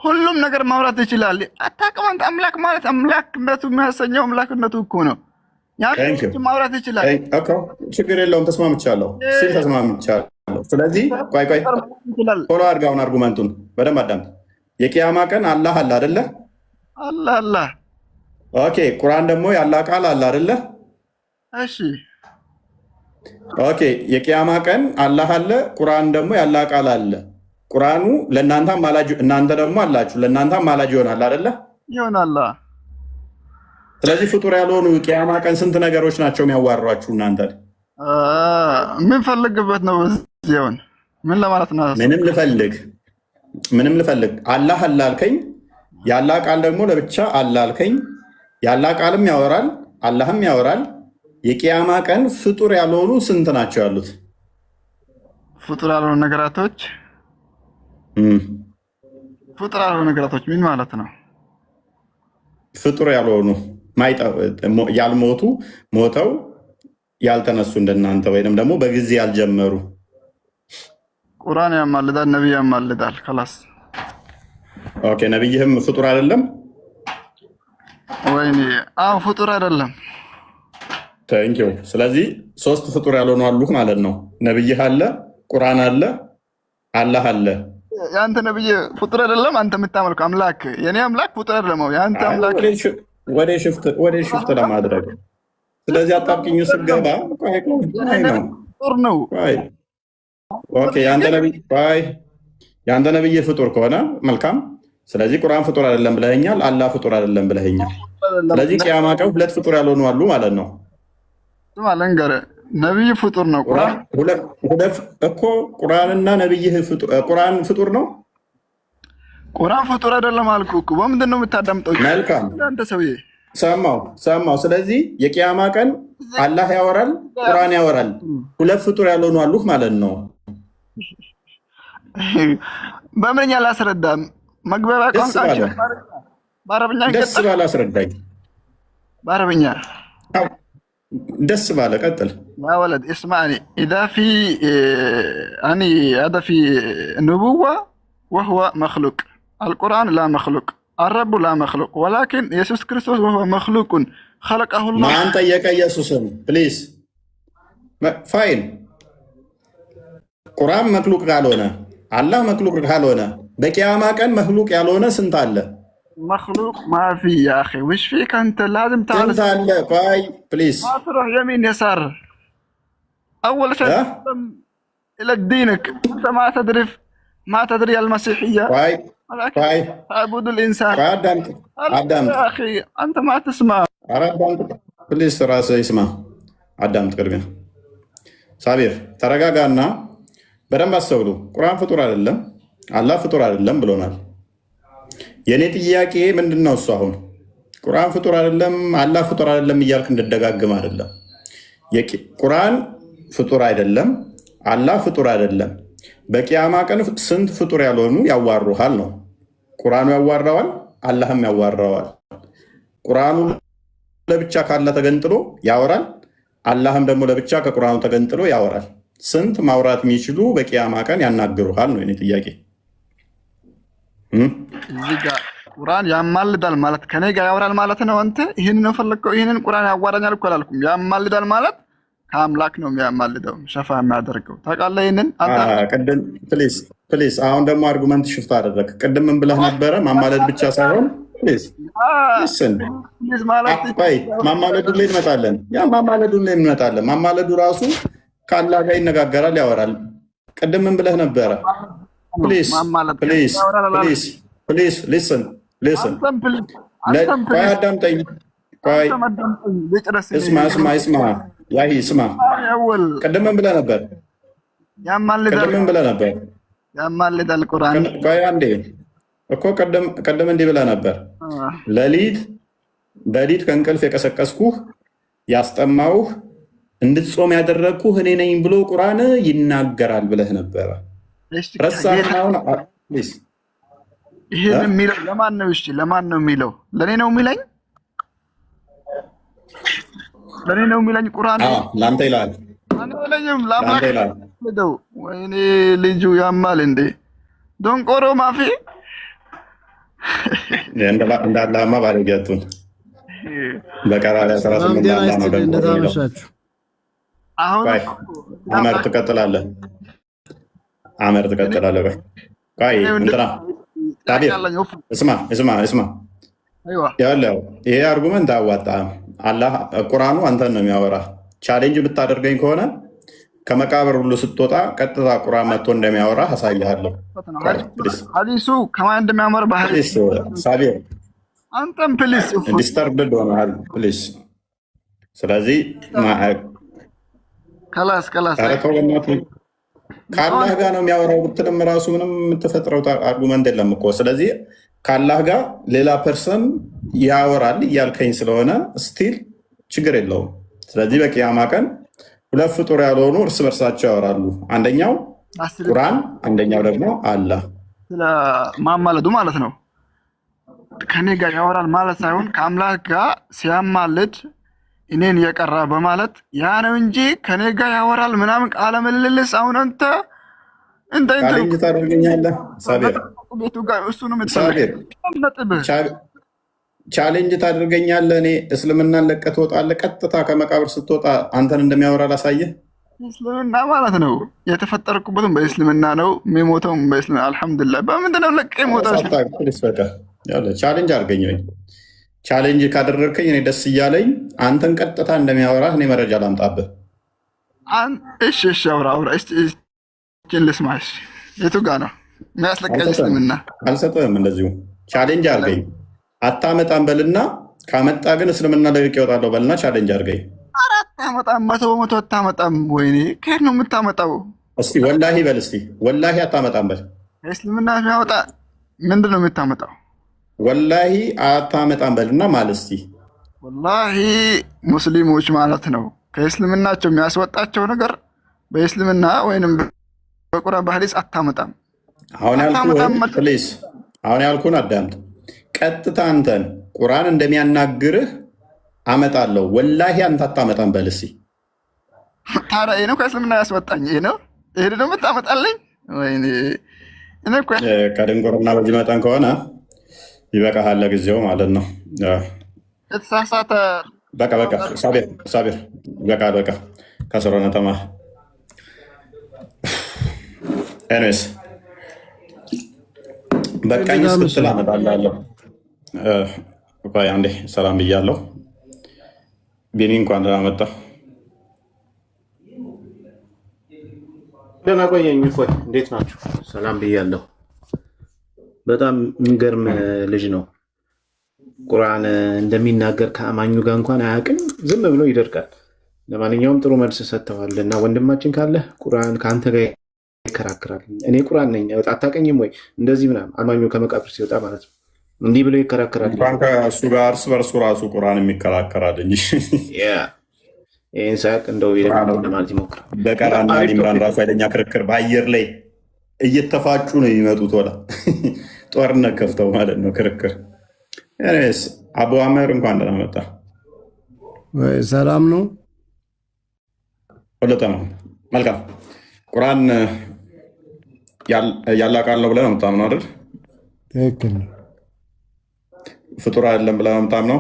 ሁሉም ነገር ማውራት ይችላል። አታውቅም አንተ አምላክ ማለት አምላክነቱ የሚያሰኘው አምላክነቱ እኮ ነው። ያን ማውራት ይችላል። ችግር የለውም ተስማምቻለሁ። ሲል ተስማምቻለሁ። ስለዚህ ቆይ ፎሎ አድርጋውን አርጉመንቱን በደንብ አዳምጥ። የቂያማ ቀን አላህ አለ አይደለ? አላህ ኦኬ ቁርአን ደግሞ ያላህ ቃል አለ አይደለ? እሺ ኦኬ የቂያማ ቀን አላህ አለ፣ ቁርአን ደግሞ ያላህ ቃል አለ። ቁርአኑ ለእናንተ አማላጅ፣ እናንተ ደግሞ አላችሁ፣ ለእናንተ አማላጅ ይሆናል አይደለ? ይሆናል። ስለዚህ ፍጡር ያልሆኑ ቂያማ ቀን ስንት ነገሮች ናቸው የሚያዋሯችሁ እናንተ? ምን ፈልግበት ነው? ዚውን ምን ለማለት ነው? ምንም ልፈልግ አላህ አለ አልከኝ፣ ያላህ ቃል ደግሞ ለብቻ አለ አልከኝ። ያላህ ቃልም ያወራል፣ አላህም ያወራል። የቂያማ ቀን ፍጡር ያልሆኑ ስንት ናቸው ያሉት? ፍጡር ያልሆኑ ነገራቶች ፍጡር ያልሆኑ ነገራቶች ምን ማለት ነው? ፍጡር ያልሆኑ ያልሞቱ ሞተው ያልተነሱ እንደናንተ ወይንም ደግሞ በጊዜ ያልጀመሩ። ቁርአን ያማልዳል፣ ነብይ ያማልዳል። خلاص ኦኬ ነብይህም ፍጡር አይደለም? ወይኔ አዎ ፍጡር አይደለም። ታንኪዩ። ስለዚህ ሶስት ፍጡር ያልሆኑ አሉ ማለት ነው። ነብይህ አለ፣ ቁርአን አለ፣ አላህ አለ። ያንተ ነብይ ፍጡር አይደለም? አንተ የምታመልከው አምላክ የኔ አምላክ ፍጡር አይደለም። ያንተ አምላክ ወደ ሽፍት ለማድረግ ስለዚህ አጣብቂኝ ስገባ ፍጡር ነው። ኦኬ ያንተ ነብይ ፍጡር ከሆነ መልካም። ስለዚህ ቁርአን ፍጡር አይደለም ብለኸኛል፣ አላህ ፍጡር አይደለም ብለኸኛል። ስለዚህ ቂያማ ቀን ሁለት ፍጡር ያልሆኑ አሉ ማለት ነው። ለንገር ነብይ ፍጡር ነው። እኮ ቁርአንና ነብይህ ቁርአን ፍጡር ነው። ቁርአን ፍጡር አይደለም አልኩ እኮ። በምንድን ነው የምታዳምጠው? መልካም አንተ ሰውዬ። ሰማው። ስለዚህ የቂያማ ቀን አላህ ያወራል፣ ቁርአን ያወራል። ሁለት ፍጡር ያልሆኑ አሉ ማለት ነው። በምንኛ ላስረዳም? መግባቢያ ቋንቋቸው በአረብኛ ደስ ባለ አስረዳኝ። በአረብኛ ደስ ባለ ቀጥል። ያ ወለድ እስማኒ ኢዛ ፊ አኒ هذا في نبوة وهو مخلوق القرآن لا مخلوق الرب لا مخلوق ولكن يسوع كريستوس وهو مخلوق خلقه الله ማን ጠየቀ ኢየሱስን? ፕሊዝ ፋይን። ቁርአን መክሉቅ ካልሆነ አላህ መክሉቅ ካልሆነ በቂያማ ቀን መክሉቅ ያልሆነ ስንት አለ? مخلوق ما في يا اخي وش فيك انت؟ لازم تعرف سنت አለ። ቆይ ፕሊዝ ما تروح يمين يسار. اول شيء الى دينك. انت ما تدري المسيحيه ولكن تعبد الانسان. አዳምጥ يا اخي انت ما تسمع. ፕሊዝ ራስህ ይስማ። አዳምጥ። ቅድሚያ ሳቢር ተረጋጋና በደንብ አስተውሉ። ቁርአን ፍጡር አይደለም፣ አላህ ፍጡር አይደለም ብሎናል። የኔ ጥያቄ ምንድነው? እሱ አሁን ቁርአን ፍጡር አይደለም፣ አላህ ፍጡር አይደለም እያልክ እንድደጋግም አይደለም። ቁርአን ፍጡር አይደለም፣ አላህ ፍጡር አይደለም። በቂያማ ቀን ስንት ፍጡር ያልሆኑ ያዋሩሃል ነው። ቁርአኑ ያዋራዋል፣ አላህም ያዋራዋል። ቁርአኑ ለብቻ ካለ ተገንጥሎ ያወራል፣ አላህም ደግሞ ለብቻ ከቁርአኑ ተገንጥሎ ያወራል። ስንት ማውራት የሚችሉ በቂያማ ቀን ያናግሩሃል ነው የኔ ጥያቄ። እዚህ ጋር ቁርአን ያማልዳል ማለት ከኔ ጋር ያወራል ማለት ነው። አንተ ይሄንን ነው ፈለከው? ይሄንን ቁርአን ያዋራኛል እኮ አላልኩም። ያማልዳል ማለት ከአምላክ ነው የሚያማልደው፣ ሸፋ የሚያደርገው ታውቃለህ። ይሄንን ቅድም ፕሊዝ አሁን ደግሞ አርጉመንት ሽፍት አደረግ። ቅድም ምን ብለህ ነበረ? ማማለድ ብቻ ሳይሆን ፕሊዝ ማማለዱ ላይ እንመጣለን። ያ ማማለዱ ላይ እንመጣለን። ማማለዱ ራሱ ከአላህ ጋር ይነጋገራል፣ ያወራል። ቅድም ምን ብለህ ነበረ? ፕሊዝ ሊስን አዳምጠኝ። ስማ ያሂ ስማ። ቅድም ምን ብለህ ነበር? ያማልዳል ቁርአን። ቆይ አንዴ እኮ ቅድም እንዲህ ብለህ ነበር። ሌሊት በሌሊት ከእንቅልፍ የቀሰቀስኩህ ያስጠማውህ እንድትጾም ያደረግኩህ እኔ ነኝ ብሎ ቁርአን ይናገራል ብለህ ነበረ። ረሳሁን? ይሄን የሚለው ለማን ነው? እሺ ለማን ነው የሚለው? ለኔ ነው የሚለኝ? ለኔ ነው የሚለኝ ቁርአን? ላንተ ይላል። ላንተ ይላል። ወይኔ ልጁ ያማል እንዴ! ዶንቆሮ ማፊ እንዳላማ ባለጌቱን በቀራሪ 18 አላ ነው ደግሞ አመር ትቀጥላለህ። አመር ትቀጥላለህ። ቆይ እንትና ታዲያ እስማ ያለው ይሄ አርጉመንት አዋጣም። አላህ ቁርአኑ አንተን ነው የሚያወራ። ቻሌንጅ ብታደርገኝ ከሆነ ከመቃብር ሁሉ ስትወጣ ቀጥታ ቁርአን መጥቶ እንደሚያወራ አሳይሃለሁ። ሐዲሱ ከማን እንደሚያመር ፕሊስ ሳቢር አንተም ፕሊስ ዲስተርብድ ሆነሃል ፕሊስ። ስለዚህ ከላስ ከአላህ ጋር ነው የሚያወራው ብትልም ራሱ ምንም የምትፈጥረው አርጉመንት የለም እኮ። ስለዚህ ከአላህ ጋር ሌላ ፐርሰን ያወራል እያልከኝ ስለሆነ ስቲል ችግር የለውም። ስለዚህ በቂያማ ቀን ሁለት ፍጡር ያልሆኑ እርስ በርሳቸው ያወራሉ። አንደኛው ቁርአን፣ አንደኛው ደግሞ አላህ። ስለ ማማለዱ ማለት ነው። ከኔ ጋር ያወራል ማለት ሳይሆን ከአምላክ ጋር ሲያማልድ እኔን የቀራ በማለት ያ ነው እንጂ ከኔ ጋር ያወራል ምናምን ቃለ ምልልስ። አሁን አንተ ቻሌንጅ ታደርገኛለህ ሳቢር፣ ቤቱ ጋር እሱ ነው የምትፈልገው። ቻሌንጅ ታደርገኛለህ። እኔ እስልምናን ለቀህ ትወጣለህ። ቀጥታ ከመቃብር ስትወጣ አንተን እንደሚያወራ ላሳየህ። እስልምና ማለት ነው የተፈጠርኩበትም በእስልምና ነው፣ የሚሞተውም በእስልምና። አልሐምዱሊላህ። በምንድን ነው ለቀህ ሞታው? ቻሌንጅ አድርገኝ። ቻሌንጅ ካደረግከኝ እኔ ደስ እያለኝ አንተን ቀጥታ እንደሚያወራህ እኔ መረጃ ላምጣብህ። እሺ አውራ ልስማሽ። የቱ ጋ ነው የሚያስለቀኝ? እስልምና አልሰጥህም። እንደዚሁ ቻሌንጅ አድርገኝ። አታመጣም በልና ካመጣ ግን እስልምና ለቅቄ እወጣለሁ በልና ቻሌንጅ አድርገኝ። አታመጣም፣ 100% አታመጣም። ወይኔ ከየት ነው የምታመጣው? እስቲ ወላሂ በል። እስቲ ወላሂ አታመጣም በል። እስልምና የሚያወጣ ምንድን ነው የምታመጣው? ወላሂ አታመጣም በልና ማለት እስቲ ወላሂ ሙስሊሞች ማለት ነው ከእስልምናቸው የሚያስወጣቸው ነገር በእስልምና ወይንም በቁርአን በሐዲስ አታመጣም። አሁን ያልኩህን አዳምጥ። ቀጥታ አንተን ቁርአን እንደሚያናግርህ አመጣለሁ። ወላሂ አንተ አታመጣም በል እስቲ። ታዲያ ይሄ ነው ከእስልምና ያስወጣኝ? ይሄ ነው ደግሞ የምታመጣልኝ? ወይኔ ከድንቁርና በዚህ መጠን ከሆነ ይበቃሃል ለጊዜው ማለት ነው። የተሳሳተ በቃ ሳቢር በቃ ከስሮነ ተማ ኤኒዌይስ በቃኝ ስትል አመጣልሃለሁ። ቆይ አንዴ ሰላም ብያለሁ። ቢኒ እንኳን ደህና መጣ። ደህና ቆየኝ። ቆይ እንዴት ናችሁ? ሰላም ብያለሁ። በጣም የሚገርም ልጅ ነው። ቁርአን እንደሚናገር ከአማኙ ጋር እንኳን አያውቅም፣ ዝም ብሎ ይደርቃል። ለማንኛውም ጥሩ መልስ ሰጥተዋል እና ወንድማችን ካለ ቁርአን ከአንተ ጋር ይከራከራል። እኔ ቁርአን ነኝ አታውቅኝም ወይ እንደዚህ ምናምን አማኙ ከመቃብር ሲወጣ ማለት ነው እንዲህ ብሎ ይከራከራል። ከእሱ ጋር እርስ በርሱ ራሱ ቁርአን የሚከራከራል እንጂ ይህን ሳያውቅ እንደው ለማለት ይሞክራል። በቀራና ኢምራን ራሱ ኃይለኛ ክርክር በአየር ላይ እየተፋጩ ነው የሚመጡት። ወላ ጦርነት ከፍተው ማለት ነው ክርክር። ስ አቡ አመር እንኳን ደህና መጣ። ሰላም ነው ሁሉ ተማም መልካም። ቁርአን ያላቃል ነው ብለህ ነው የምታምነው አይደል? ትክክል ነው። ፍጡር አይደለም ብለህ ነው የምታምነው?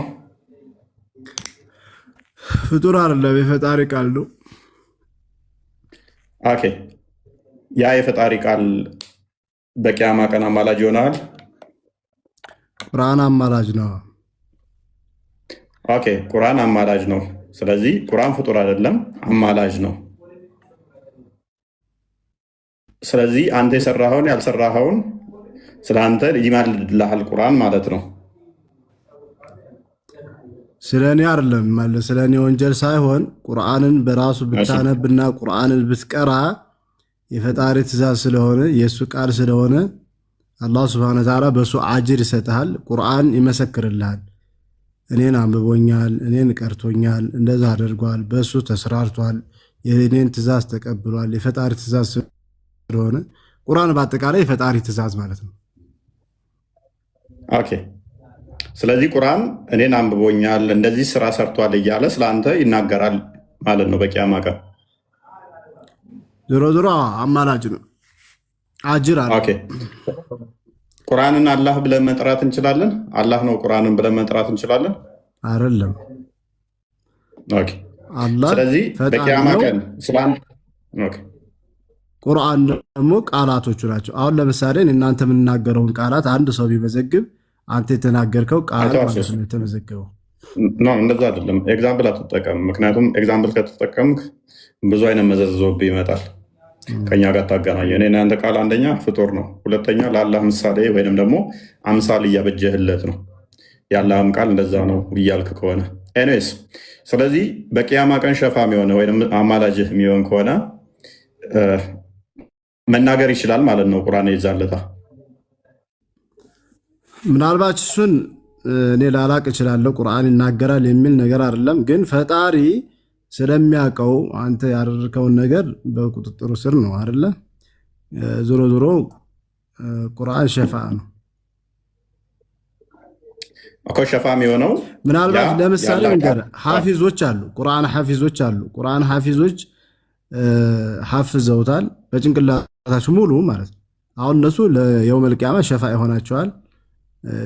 ፍጡር አይደለም፣ የፈጣሪ ቃል ነው። ኦኬ፣ ያ የፈጣሪ ቃል በቂያማ ቀን አማላጅ ይሆናል። ቁርአን አማላጅ ነው። ኦኬ፣ ቁርአን አማላጅ ነው። ስለዚህ ቁርአን ፍጡር አይደለም፣ አማላጅ ነው። ስለዚህ አንተ የሰራኸውን ያልሰራኸውን ስለ አንተ ይማልድልሃል ቁርአን ማለት ነው። ስለ እኔ አይደለም ማለት ስለ እኔ ወንጀል ሳይሆን ቁርአንን በራሱ ብታነብና ቁርአንን ብትቀራ የፈጣሪ ትእዛዝ ስለሆነ የእሱ ቃል ስለሆነ አላህ ሱብሓነሁ ወተዓላ በሱ አጅር ይሰጥሃል። ቁርአን ይመሰክርልሃል። እኔን አንብቦኛል፣ እኔን ቀርቶኛል፣ እንደዛ አድርጓል፣ በእሱ ተስራርቷል፣ የእኔን ትእዛዝ ተቀብሏል። የፈጣሪ ትእዛዝ ስለሆነ ቁርአን በአጠቃላይ የፈጣሪ ትእዛዝ ማለት ነው። ኦኬ። ስለዚህ ቁርአን እኔን አንብቦኛል፣ እንደዚህ ስራ ሰርቷል እያለ ስለአንተ ይናገራል ማለት ነው በቂያማ ቀን። ዞሮ ዞሮ አማላጅ ነው፣ አጅር አለ። ኦኬ። ቁርአንን አላህ ብለን መጥራት እንችላለን? አላህ ነው ቁርአንን ብለን መጥራት እንችላለን? አይደለም። ኦኬ። ስለዚህ በቂያማ ቀን ቁርአን ደግሞ ቃላቶቹ ናቸው። አሁን ለምሳሌ እናንተ የምንናገረውን ቃላት አንድ ሰው ቢመዘግብ አንተ የተናገርከው ቃል ማለት ነው የተመዘገበው። እንደዛ አይደለም። ኤግዛምፕል አትጠቀም። ምክንያቱም ኤግዛምፕል ከተጠቀምክ ብዙ አይነት መዘዝዞብህ ይመጣል። ከኛ ጋር ታገናኘ። እኔ እናንተ ቃል አንደኛ ፍጡር ነው፣ ሁለተኛ ለአላህ ምሳሌ ወይንም ደግሞ አምሳል እያበጀህለት ነው። የአላህም ቃል እንደዛ ነው እያልክ ከሆነ ኤኒዌይስ፣ ስለዚህ በቂያማ ቀን ሸፋ የሚሆነ ወይም አማላጅህ የሚሆን ከሆነ መናገር ይችላል ማለት ነው። ቁርአን ይዛለታ ምናልባት እሱን እኔ ላላቅ እችላለሁ። ቁርአን ይናገራል የሚል ነገር አይደለም፣ ግን ፈጣሪ ስለሚያውቀው አንተ ያደረከውን ነገር በቁጥጥሩ ስር ነው አይደለ? ዞሮ ዞሮ ቁርአን ሸፋ ነው እኮ። ሸፋ የሚሆነው ምናልባት ለምሳሌ ነገር ሐፊዞች አሉ፣ ቁርአን ሐፊዞች አሉ። ቁርአን ሐፊዞች ሐፍዘውታል በጭንቅላታቸው ሙሉ ማለት ነው። አሁን እነሱ ለየውመል ቂያማ ሸፋ ይሆናቸዋል፣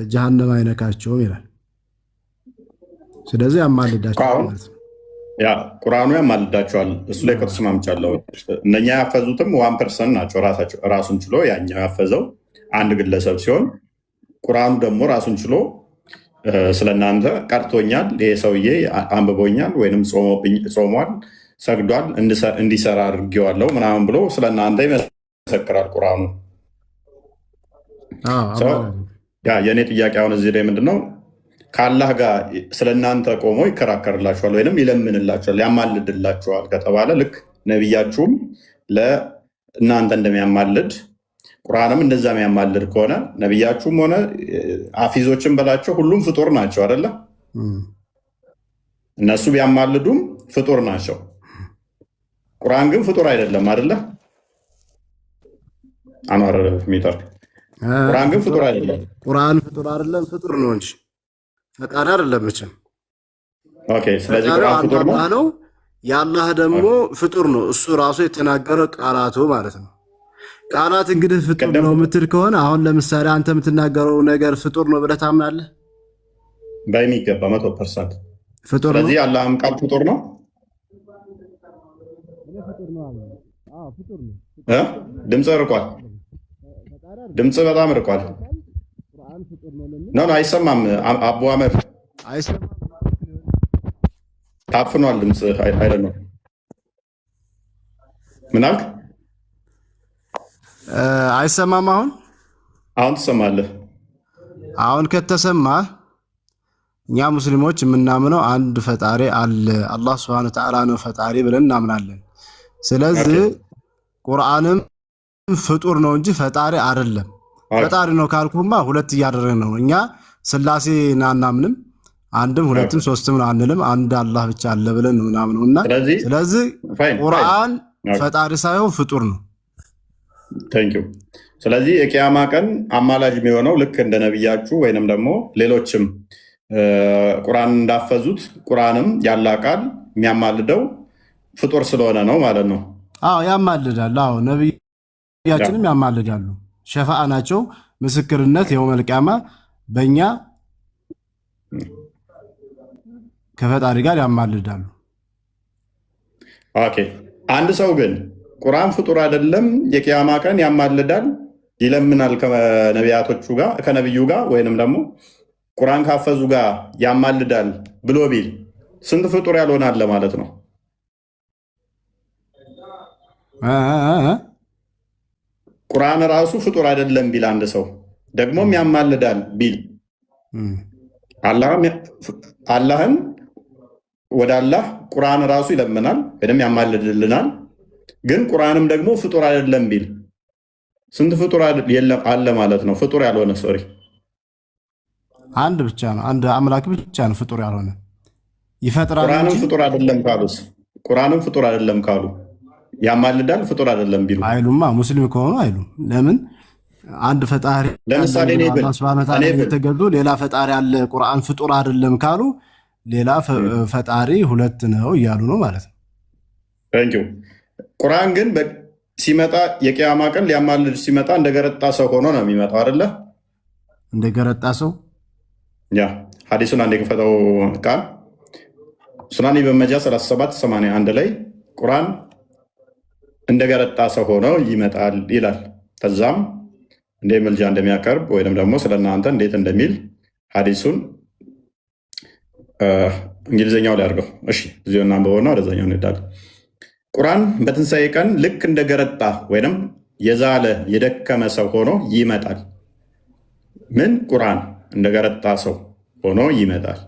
ጀሃነም አይነካቸውም ይላል። ስለዚህ ያማልዳቸዋል ማለት ነው። ያ ቁርአኑ ያማልዳቸዋል። እሱ ላይ ከተስማምቻለሁ። እነኛ ያፈዙትም 1% ናቸው። ራሱን ችሎ ያኛው ያፈዘው አንድ ግለሰብ ሲሆን ቁርአኑ ደግሞ ራሱን ችሎ ስለእናንተ ቀርቶኛል፣ ይሄ ሰውዬ አንብቦኛል፣ ወይንም ጾሟል፣ ሰግዷል፣ እንዲሰራ አድርጌዋለሁ ምናምን ብሎ ስለእናንተ ይመሰክራል ቁርአኑ። የእኔ ጥያቄ አሁን እዚህ ላይ ምንድነው? ከአላህ ጋር ስለእናንተ ቆሞ ይከራከርላችኋል ወይም ይለምንላችኋል፣ ያማልድላችኋል ከተባለ ልክ ነቢያችሁም ለእናንተ እንደሚያማልድ ቁርአንም እንደዛ የሚያማልድ ከሆነ ነቢያችሁም ሆነ አፊዞችን በላቸው ሁሉም ፍጡር ናቸው አይደለ? እነሱ ቢያማልዱም ፍጡር ናቸው። ቁርአን ግን ፍጡር አይደለም አይደለ? አንዋር ሚተር ቁርአን ግን ፍጡር አይደለም። ቁርአን ፍጡር አይደለም፣ ፍጡር ነው እንጂ ፈጣሪ አይደለም መቼም። ኦኬ። ስለዚህ ቁርአን ፍጡር ነው፣ የአላህ ደግሞ ፍጡር ነው። እሱ ራሱ የተናገረው ቃላቱ ማለት ነው። ቃላት እንግዲህ ፍጡር ነው የምትል ከሆነ አሁን ለምሳሌ አንተ የምትናገረው ነገር ፍጡር ነው ብለህ ታምናለህ? በሚገባ 100% ፍጡር ነው። ስለዚህ የአላህም ቃል ፍጡር ነው። ድምፅ ርቋል። ድምፅ በጣም ርቋል። ነው አይሰማም። አቡ አመር ታፍኗል። ድምፅ አይደለም። ምን አልክ? አይሰማም። አሁን ትሰማለህ። አሁን ከተሰማ እኛ ሙስሊሞች የምናምነው አንድ ፈጣሪ አለ፣ አላህ ሱብሓነሁ ወተዓላ ነው ፈጣሪ ብለን እናምናለን። ስለዚህ ቁርአንም ፍጡር ነው እንጂ ፈጣሪ አይደለም። ፈጣሪ ነው ካልኩማ ሁለት እያደረግን ነው። እኛ ስላሴ አናምንም፣ አንድም ሁለትም ሶስትም አንልም፣ አንድ አላህ ብቻ አለ ብለን ነው ምናምነውና ስለዚህ ቁርአን ፈጣሪ ሳይሆን ፍጡር ነው። ቴንክ ዩ። ስለዚህ የቂያማ ቀን አማላጅ የሚሆነው ልክ እንደ ነቢያችሁ ወይንም ደግሞ ሌሎችም ቁርአን እንዳፈዙት ቁርአንም ያላ ቃል የሚያማልደው ፍጡር ስለሆነ ነው ማለት ነው። አዎ ያማልዳል። አዎ ነቢያችንም ያማልዳሉ። ሸፋዓ ናቸው። ምስክርነት የውመል ቂያማ በእኛ ከፈጣሪ ጋር ያማልዳሉ። ኦኬ። አንድ ሰው ግን ቁርአን ፍጡር አይደለም፣ የቂያማ ቀን ያማልዳል፣ ይለምናል ከነቢያቶቹ ጋር ከነቢዩ ጋር ወይንም ደግሞ ቁርአን ካፈዙ ጋር ያማልዳል ብሎ ቢል ስንት ፍጡር ያልሆነ አለ ማለት ነው? ቁርአን ራሱ ፍጡር አይደለም ቢል አንድ ሰው ደግሞም ያማልዳል ቢል አላህን ወደ አላህ ቁርአን ራሱ ይለምናል ወይም ያማልድልናል። ግን ቁርአንም ደግሞ ፍጡር አይደለም ቢል ስንት ፍጡር አለ ማለት ነው? ፍጡር ያልሆነ ሶሪ አንድ ብቻ ነው። አንድ አምላክ ብቻ ነው ፍጡር ያልሆነ ይፈጥራል ቁርአንም እንጂ ፍጡር አይደለም ካሉስ? ቁርአንም ፍጡር አይደለም ካሉ ያማልዳል ፍጡር አይደለም ቢሉ አይሉማ። ሙስሊም ከሆኑ አይሉም። ለምን? አንድ ፈጣሪ ለምሳሌ እኔ ብል የተገዙ ሌላ ፈጣሪ አለ ቁርአን ፍጡር አይደለም ካሉ ሌላ ፈጣሪ ሁለት ነው እያሉ ነው ማለት ነው። ታንኪዩ። ቁርአን ግን ሲመጣ የቂያማ ቀን ሊያማልድ ሲመጣ እንደገረጣ ሰው ሆኖ ነው የሚመጣው አይደለ? እንደገረጣ ሰው ያ ሐዲሱን አንዴ ክፈተው ቃል ሱናን ኢብን ማጃህ 3781 ላይ ቁርአን እንደገረጣ ሰው ሆኖ ይመጣል ይላል። ከዛም እንደ መልጃ እንደሚያቀርብ ወይም ደግሞ ስለናንተ እንዴት እንደሚል ሐዲሱን እንግሊዝኛው ላይ አድርገው። እሺ እዚሁ እናንብበውና ወደዛኛው እንሄዳለን። ቁርአን በትንሣኤ ቀን ልክ እንደገረጣ ወይም የዛለ የደከመ ሰው ሆኖ ይመጣል። ምን? ቁርአን እንደገረጣ ሰው ሆኖ ይመጣል።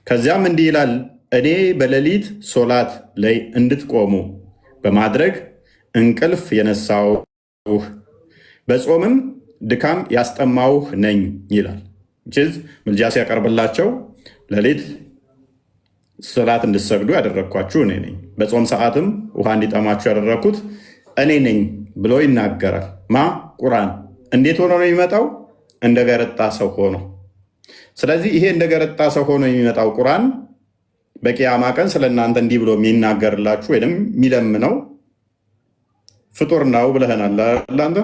ከዚያም እንዲህ ይላል፣ እኔ በሌሊት ሶላት ላይ እንድትቆሙ በማድረግ እንቅልፍ የነሳውህ በጾምም ድካም ያስጠማውህ ነኝ ይላል። ምልጃ ሲያቀርብላቸው ሌሊት ሶላት እንድትሰግዱ ያደረግኳችሁ እኔ ነኝ፣ በጾም ሰዓትም ውሃ እንዲጠማችሁ ያደረግኩት እኔ ነኝ ብሎ ይናገራል። ማ? ቁርአን። እንዴት ሆኖ ነው የሚመጣው? እንደገረጣ ሰው ሆኖ። ስለዚህ ይሄ እንደገረጣ ሰው ሆኖ የሚመጣው ቁርአን በቂያማ ቀን ስለእናንተ እንዲህ ብሎ የሚናገርላችሁ ወይም የሚለምነው ፍጡር ነው ብለህናል። ለአንተ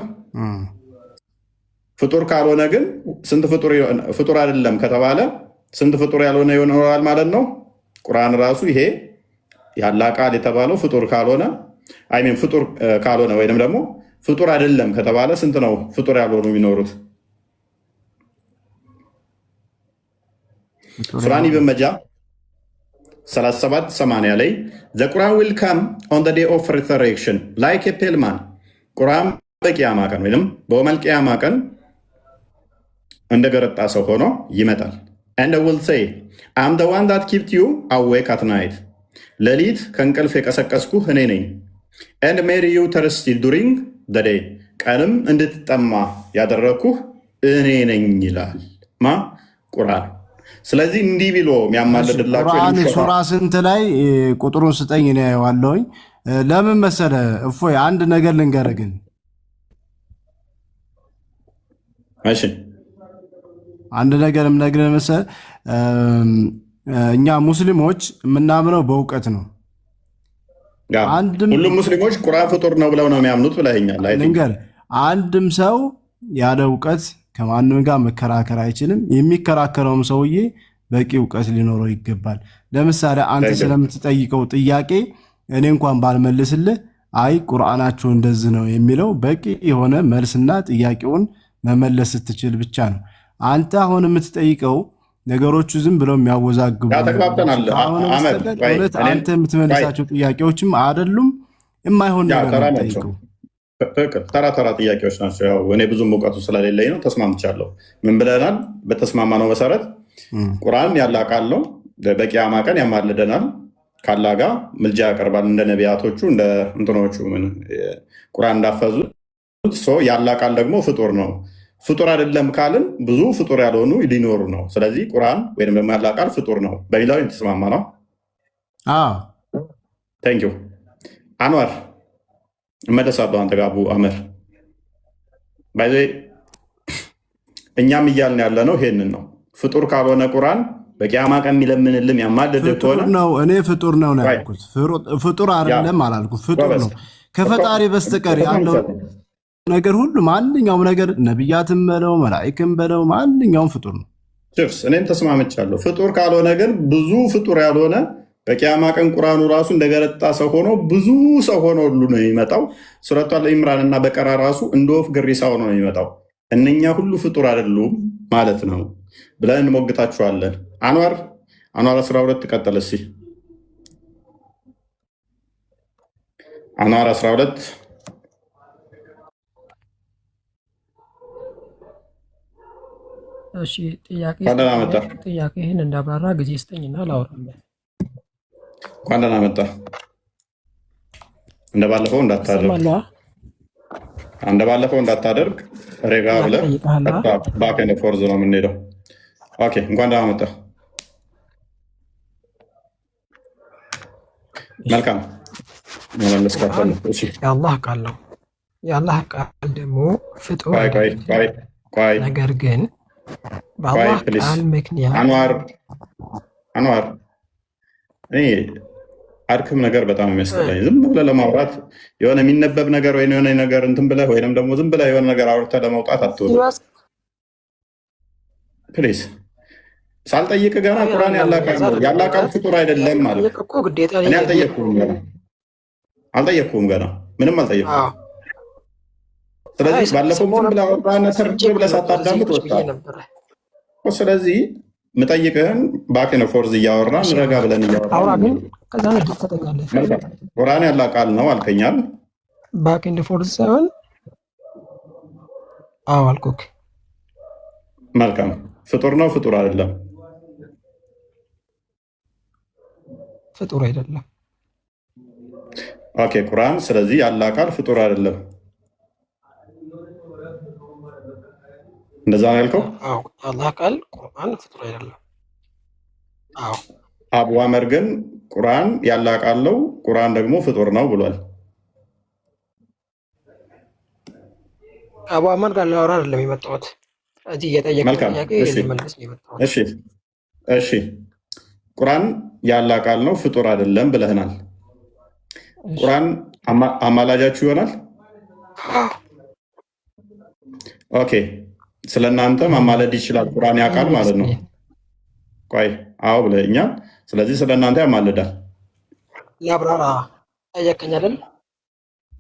ፍጡር ካልሆነ ግን ስንት ፍጡር አይደለም ከተባለ ስንት ፍጡር ያልሆነ ይሆናል ማለት ነው። ቁርአን ራሱ ይሄ ያላ ቃል የተባለው ፍጡር ካልሆነ አይሜን ፍጡር ካልሆነ ወይም ደግሞ ፍጡር አይደለም ከተባለ ስንት ነው ፍጡር ያልሆኑ የሚኖሩት? ሱናን ኢብን ማጃህ 3780 ላይ the Quran will come on the day of resurrection like a pale man ቁርአን በቂያማ ቀን ወይም በወመል ቂያማ ቀን እንደገረጣ ሰው ሆኖ ይመጣል። and I will say I'm the one that kept you awake at night ሌሊት ከእንቅልፍ የቀሰቀስኩህ እኔ ነኝ and made you thirsty during the day ቀንም እንድትጠማ ያደረግኩህ እኔ ነኝ ይላል ማ? ቁርአን። ስለዚህ እንዲህ ብሎ የሚያማልድላችሁ ሱራ ስንት ላይ ቁጥሩን ስጠኝ ነው ያዋለሁኝ። ለምን መሰለ እፎይ አንድ ነገር ልንገርህ ግን እሺ አንድ ነገር የምነግርህ መሰለ እኛ ሙስሊሞች የምናምነው በእውቀት ነው። ሁሉም ሙስሊሞች ቁርአን ፍጡር ነው ብለው ነው የሚያምኑት ብለኸኛል። ልንገርህ አንድም ሰው ያለ እውቀት ከማንም ጋር መከራከር አይችልም። የሚከራከረውም ሰውዬ በቂ እውቀት ሊኖረው ይገባል። ለምሳሌ አንተ ስለምትጠይቀው ጥያቄ እኔ እንኳን ባልመልስልህ አይ ቁርአናችሁ እንደዚህ ነው የሚለው በቂ የሆነ መልስና ጥያቄውን መመለስ ስትችል ብቻ ነው። አንተ አሁን የምትጠይቀው ነገሮቹ ዝም ብለው የሚያወዛግቡ አንተ የምትመልሳቸው ጥያቄዎችም አይደሉም፣ የማይሆን ነገር ነው። ተራ ጥያቄዎች ናቸው። ያው እኔ ብዙም እውቀቱ ስለሌለኝ ነው። ተስማምቻለሁ። ምን ብለናል? በተስማማነው መሰረት ቁርአን ያለ ቃል ነው። በቂያማ ቀን ያማልደናል፣ ካላ ጋር ምልጃ ያቀርባል። እንደ ነቢያቶቹ እንደ እንትኖቹ ቁርአን እንዳፈዙት ያለ ቃል ደግሞ ፍጡር ነው። ፍጡር አይደለም ካልን ብዙ ፍጡር ያልሆኑ ሊኖሩ ነው። ስለዚህ ቁርአን ወይም ደግሞ ያለ ቃል ፍጡር ነው በሚለው የተስማማ ነው። ቴንክ ዩ አንዋር እመለሳለሁ። አንተ ጋር አቡ አመር ባይዘ እኛም እያልን ያለ ነው ይሄንን ነው። ፍጡር ካልሆነ ቁርአን በቂያማ ቀን የሚለምንልም ያማልድ ከሆነ ነው። እኔ ፍጡር ነው ያልኩት፣ ፍጡር አይደለም አላልኩት። ፍጡር ነው ከፈጣሪ በስተቀር ያለው ነገር ሁሉ ማንኛውም ነገር ነብያትም በለው መላእክትም በለው ማንኛውም ፍጡር ነው። እኔም ተስማምቻለሁ። ፍጡር ካልሆነ ግን ብዙ ፍጡር ያልሆነ በቂያማ ቀን ቁርአኑ ራሱ እንደገረጣ ሰው ሆኖ ብዙ ሰው ሆኖ ሁሉ ነው የሚመጣው። ሱረቱ አልኢምራን እና በቀራ ራሱ እንደ ወፍ ግሪሳ ሆኖ ነው የሚመጣው። እነኛ ሁሉ ፍጡር አይደሉም ማለት ነው ብለን እንሞግታችኋለን። አንዋር 12 ቀጠለ። እስኪ አንዋር 12 እሺ ጥያቄህን እንዳብራራ ጊዜ ስጠኝና ላውራለን። እንኳን ደህና መጣ። እንደባለፈው እንዳታደርግ ሬጋ ብለህ ባክ ኤንድ ፎርዝ ነው የምንሄደው። ኦኬ እንኳን ደህና መጣህ። መልካም መመለስ ካፈለ እሺ የአላህ ቃል ነው። የአላህ ቃል ደግሞ ፍጡር ቆይ ነገር ግን በአላህ ቃል ምክንያት አንዋር እኔ አድክም ነገር በጣም የሚያስጠላኝ ዝም ብለህ ለማውራት የሆነ የሚነበብ ነገር ወይ የሆነ ነገር እንትን ብለህ ወይንም ደግሞ ዝም ብለህ የሆነ ነገር አውርተህ ለመውጣት አትወጣም። ፕሊዝ ሳልጠይቅ ገና ቁርአን ያላቃል ፍጡር አይደለም ማለት እኔ አልጠየቅኩም ገና ምንም አልጠየቅኩም። ስለዚህ ባለፈው ዝም ብለህ አውራና ሰርጅ ብለህ ሳታዳምጥ ወጣ። ስለዚህ ምጠይቅህን ባክ ነው ፎርዝ እያወራን ረጋ ብለን እያወራን ቁርአን ያላቃል ነው አልከኛል። ባክ እንደ ፎርዝ ሳይሆን አልኩክ። መልካም ፍጡር ነው ፍጡር አይደለም? ፍጡር አይደለም። ኦኬ ቁርአን ስለዚህ ያላቃል ፍጡር አይደለም እንደዛ ነው ያልከው? አላህ ቃል ቁርአን ፍጡር አይደለም። አቡ አመር ግን ቁርአን ያላቃለው ቁርአን ደግሞ ፍጡር ነው ብሏል። አቡ አመር ጋር ላወራ አይደለም የመጣሁት እዚህ እየጠየቀኝ ጥያቄ ልመልስ ነው የመጣሁት። እሺ ቁርአን ያላቃል ነው ፍጡር አይደለም ብለህናል። ቁርአን አማላጃችሁ ይሆናል? ኦኬ ስለናንተ ማማለድ ይችላል ቁርአን ያውቃል ማለት ነው። ቆይ አዎ ብለኛል። ስለዚህ ስለናንተ ያማልዳል። ላብራራ ጠየቀኝ አይደል?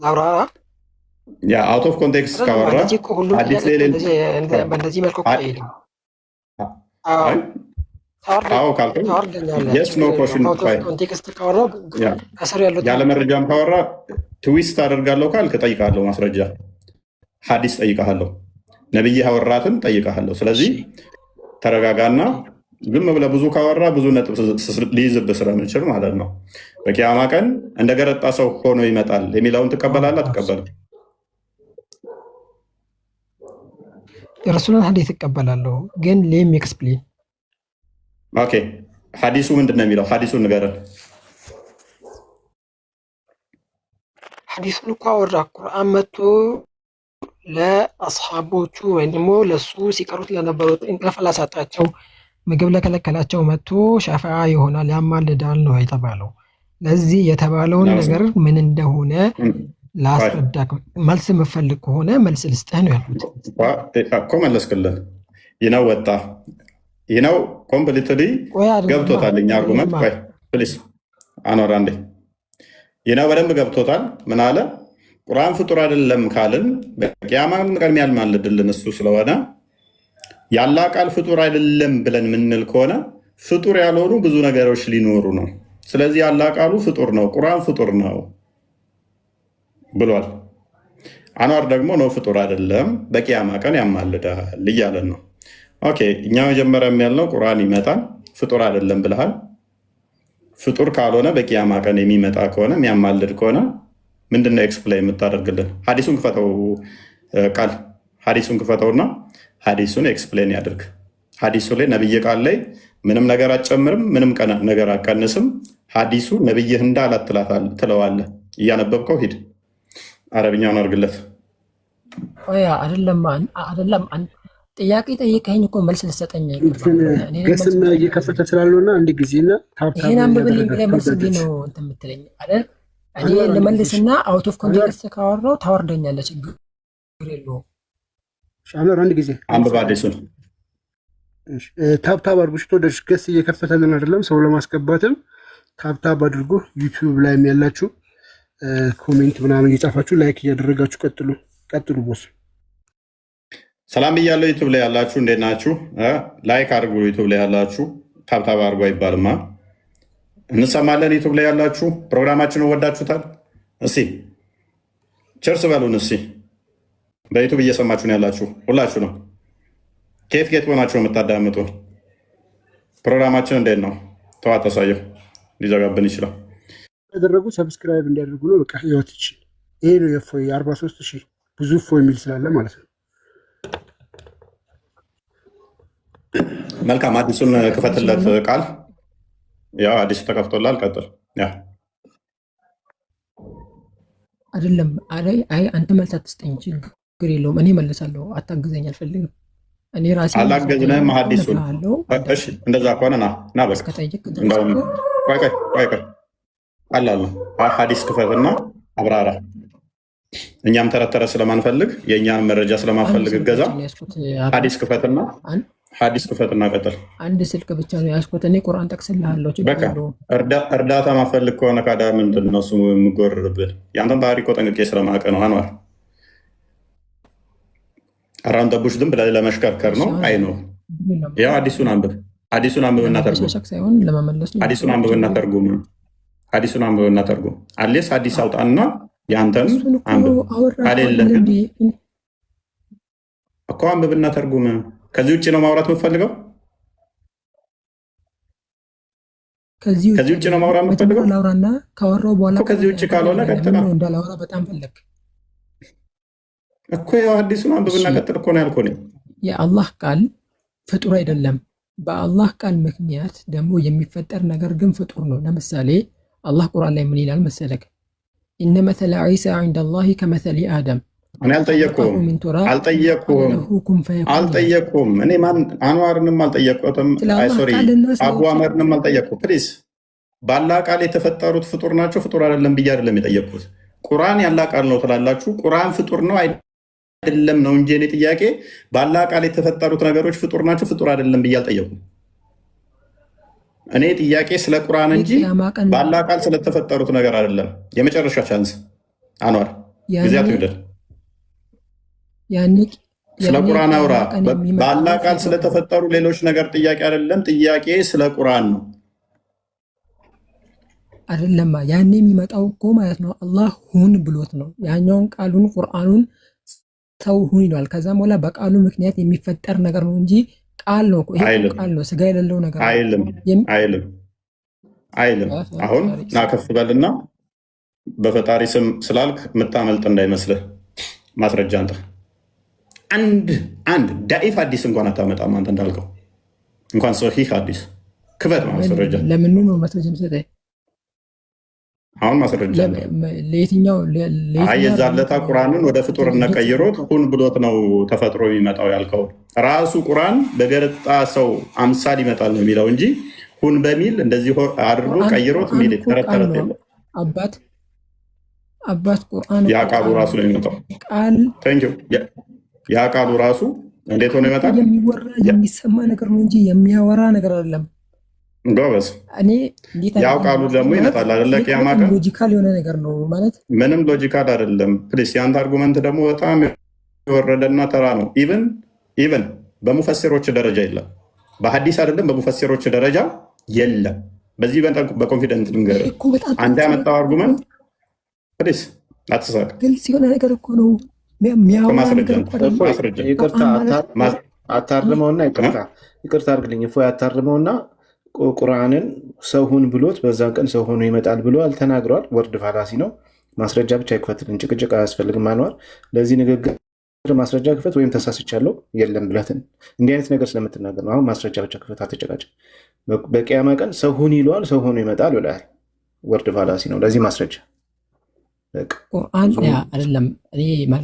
ላብራራ ያ አውት ኦፍ ኮንቴክስት ካወራ አዲስ ሌላ በእንደዚህ መልኩ አይደለም። አዎ ካልከኝ የስ ኖ ኮሽን ኮንቴክስት ካወራ ከስር ያሉት ያለ መረጃም ካወራ ትዊስት አደርጋለሁ ካልክ ጠይቃለሁ። ማስረጃ ሐዲስ ጠይቃለሁ። ነብይ ያወራትን ጠይቃለሁ። ስለዚህ ተረጋጋና ዝም ብለህ ብዙ ካወራ ብዙ ነጥብ ሊይዝብህ ስለምችል ማለት ነው። በቂያማ ቀን እንደገረጣ ሰው ሆኖ ይመጣል የሚለውን ትቀበላለህ አትቀበልም? የረሱልን ሐዲስ እቀበላለሁ ግን ሌም ኤክስፕሌን ኦኬ ሐዲሱ ምንድን ነው የሚለው? ሐዲሱን ንገረን። ሐዲሱን እኮ አወራ። ቁርአን መጥቶ ለአስሐቦቹ ወይም ደግሞ ለሱ ሲቀሩት ለነበሩት እንቅልፍ ላሳጣቸው ምግብ ለከለከላቸው መጥቶ ሸፋዓ ይሆናል ያማልዳል ነው የተባለው። ለዚህ የተባለውን ነገር ምን እንደሆነ ላስረዳ። መልስ የምፈልግ ከሆነ መልስ ልስጥህ ነው ያሉት እኮ መለስክልን። ይነው ወጣ ይነው ኮምፕሊትሊ ገብቶታል። እኛ አርጉመንት ቆይ ፕሊስ አኖር አንዴ ይነው በደንብ ገብቶታል። ምን አለ? ቁርአን ፍጡር አይደለም ካልን በቂያማ ቀን ያልማልድልን እሱ ስለሆነ ያላ ቃል ፍጡር አይደለም ብለን ምንል ከሆነ ፍጡር ያልሆኑ ብዙ ነገሮች ሊኖሩ ነው። ስለዚህ ያላ ቃሉ ፍጡር ነው፣ ቁርአን ፍጡር ነው ብሏል። አንዋር ደግሞ ነው ፍጡር አይደለም በቂያማ ቀን ያማልዳል እያለን ነው። ኦኬ እኛ መጀመሪያ ያልነው ቁርአን ይመጣል ፍጡር አይደለም ብለሃል። ፍጡር ካልሆነ በቂያማ ቀን የሚመጣ ከሆነ የሚያማልድ ከሆነ ምንድነው ኤክስፕሌን የምታደርግልን? ሐዲሱን ክፈተው ቃል ሐዲሱን ክፈተውና ሐዲሱን ኤክስፕሌን ያድርግ። ሐዲሱ ላይ ነብይ ቃል ላይ ምንም ነገር አትጨምርም፣ ምንም ነገር አትቀንስም። ሐዲሱ ነብይህ እንዳላት ትለዋለህ። እያነበብከው ሂድ። አረብኛውን አድርግለት። አይደለም ጥያቄ ጠይቀኸኝ እኮ መልስ ልሰጠኝ ገስና እየከፈተ ስላለውና አንድ ጊዜና ይሄን አንብብልኝ ብለህ መልስ ነው እንትን የምትለኝ አይደል? እኔ ልመልስና አውት ኦፍ ኮንቴክስት ካወራው ታወርደኛለህ። ችግር የለውም። ሻመር አንድ ጊዜ አንብብ አዲሱን ታብታብ አድርጉ። ሽቶደሽ ገስ እየከፈተልን አይደለም፣ ሰው ለማስገባትም ታብታብ አድርጉ። ዩቲዩብ ላይም ያላችሁ ኮሜንት ምናምን እየጻፋችሁ ላይክ እያደረጋችሁ ቀጥሉ። ቦስ ሰላም ብያለሁ። ዩቲዩብ ላይ ያላችሁ እንዴት ናችሁ? ላይክ አድርጉ። ዩቲዩብ ላይ ያላችሁ ታብታብ አድርጉ አይባልማ። እንሰማለን። ዩቲዩብ ላይ ያላችሁ ፕሮግራማችንን ወዳችሁታል? እስቲ ቸርስ በሉን። እስቲ በዩቲዩብ እየሰማችሁ ነው ያላችሁ ሁላችሁ ነው። ከየት ሆናችሁ የምታዳምጡ? ፕሮግራማችን እንዴት ነው? ተዋት ተሳየው ሊዘጋብን ይችላል። ያደረጉ ሰብስክራይብ እንዲያደርጉ ነው። በቃ ህይወት ይችል ይሄ ነው። የፎይ 43,000 ብዙ ፎይ የሚል ስላለ ማለት ነው። መልካም አዲሱን ክፈትለት ቃል ያው አዲሱ ተከፍቶላል። ቀጥል። ያ አይደለም አይ አንተ መልስ አትስጠኝ፣ ችግር የለውም እኔ መልሳለሁ። አታግዘኝ አልፈልግም። እኔ ራሴ አላገዝንህም። ሐዲሱን እሺ፣ እንደዛ ከሆነ ና በቃ እንደውም ቆይ አላለ ሐዲስ ክፈትና አብራራ። እኛም ተረተረ ስለማንፈልግ የእኛን መረጃ ስለማንፈልግ እገዛ ሐዲስ ክፈትና ቀጥል። አንድ ስልክ ብቻ ነው ያስኩት እኔ ቁርአን ጠቅስልሃለሁ። በቃ እርዳታ ማፈልግ ከሆነ ካዳ ምንድን ነው እሱ የምጎርርብህ? የአንተን ባህሪ እኮ ጠንቅቄ ስለማውቅ ነው። አንዋር አራን ጠቡሽ ዝም ብለህ ለመሽከርከር ነው። አይ ነው ያው አዲሱን አንብብና ተርጉም። አሌስ አዲስ አውጣና የአንተን አንብብ። አይደለም እኮ አንብብና ተርጉም። ከዚህ ውጭ ነው ማውራት የምትፈልገው? ከዚህ ውጭ ነው ማውራት የምትፈልገው? ላውራና ካወራው በኋላ ከዚህ ውጭ ካልሆነ ቀጥታ እንዳላወራ በጣም ፈለግ እኮ ያው አዲሱን አንብብና ቀጥል እኮ ነው ያልኩህ። የአላህ ቃል ፍጡር አይደለም። በአላህ ቃል ምክንያት ደግሞ የሚፈጠር ነገር ግን ፍጡር ነው። ለምሳሌ አላህ ቁርአን ላይ ምን ይላል መሰለክ? ኢነ መተለ ዒሳ ዒንደላሂ ከመተሊ አደም። እኔ አልጠየቅኩም። እኔ አንዋርንም አልጠየቅኩትም። ሶሪ አቡ አመርንም አልጠየቅኩ። ፕሊዝ በአላህ ቃል የተፈጠሩት ፍጡር ናቸው ፍጡር አይደለም ብዬ አይደለም የጠየቅኩት። ቁርአን ያላህ ቃል ነው ትላላችሁ። ቁርአን ፍጡር ነው አይደለም ነው እንጂ እኔ ጥያቄ በአላህ ቃል የተፈጠሩት ነገሮች ፍጡር ናቸው ፍጡር አይደለም ብዬ አልጠየኩም። እኔ ጥያቄ ስለ ቁርአን እንጂ በአላህ ቃል ስለተፈጠሩት ነገር አይደለም። የመጨረሻ ቻንስ አንዋር ጊዜያት ይውደል። ስለ ቁርአን አውራ። በአላህ ቃል ስለተፈጠሩ ሌሎች ነገር ጥያቄ አይደለም። ጥያቄ ስለ ቁርአን ነው። አይደለማ ያኔ የሚመጣው እኮ ማለት ነው አላህ ሁን ብሎት ነው። ያኛውን ቃሉን ቁርአኑን ሰው ሁን ይለዋል። ከዛም በኋላ በቃሉ ምክንያት የሚፈጠር ነገር ነው እንጂ ቃል ነው። ይሄ ቃል ነው፣ ስጋ የሌለው ነገር አይልም። አሁን ናከፍ በልና በፈጣሪ ስም ስላልክ የምታመልጥ እንዳይመስልህ ማስረጃ አንተ አንድ ዳኢፍ ሐዲስ እንኳን አታመጣም። አንተ እንዳልከው እንኳን ሶሒህ ሐዲስ ክፈት ማስረጃ። ለምን ነው ማስረጃ የምትሰጠኝ? አሁን ማስረጃ ለየትኛው የዛለታ ቁርአንን ወደ ፍጡርነት ቀይሮት ሁን ብሎት ነው ተፈጥሮ የሚመጣው ያልከው ራሱ ቁርአን በገረጣ ሰው አምሳል ይመጣል ነው የሚለው እንጂ ሁን በሚል እንደዚህ አድርጎ ቀይሮት የሚል ተረተረት የለም። አባት ቁርአን ያ ቃሉ ራሱ ነው የሚመጣው። ያ ቃሉ ራሱ እንዴት ሆነ ይመጣል? የሚወራ የሚሰማ ነገር ነው እንጂ የሚያወራ ነገር አይደለም። ጎበዝ ያው ቃሉ ደግሞ ይመጣል አይደለ? ቂያማ ቀን ሎጂካል የሆነ ነገር ነው ማለት ምንም ሎጂካል አይደለም። ፕሊስ የአንተ አርጉመንት ደግሞ በጣም የወረደና ተራ ነው። ኢቨን በሙፈሲሮች ደረጃ የለም። በሐዲስ አይደለም በሙፈሲሮች ደረጃ የለም። በዚህ በኮንፊደንት ልንገርህ፣ አንተ ያመጣው አርጉመንት ፕሊስ አትሳቅ። ግልጽ የሆነ ነገር እኮ ነው። አታርመውና ይቅርታ አድርግልኝ እፎ ያታርመውና ቁርአንን ሰው ሁን ብሎት በዛን ቀን ሰው ሆኖ ይመጣል ብሎ ተናግረዋል። ወርድ ፋላሲ ነው። ማስረጃ ብቻ ይክፈትልን፣ ጭቅጭቅ አያስፈልግም። አንዋር ለዚህ ንግግር ማስረጃ ክፈት ወይም ተሳስቻለሁ የለም ብለትን እንዲህ አይነት ነገር ስለምትናገር ነው። አሁን ማስረጃ ብቻ ክፈት፣ አትጨቃጭቅ። በቂያማ ቀን ሰው ሁን ይለዋል፣ ሰው ሆኖ ይመጣል ብለሃል። ወርድ ፋላሲ ነው። ለዚህ ማስረጃ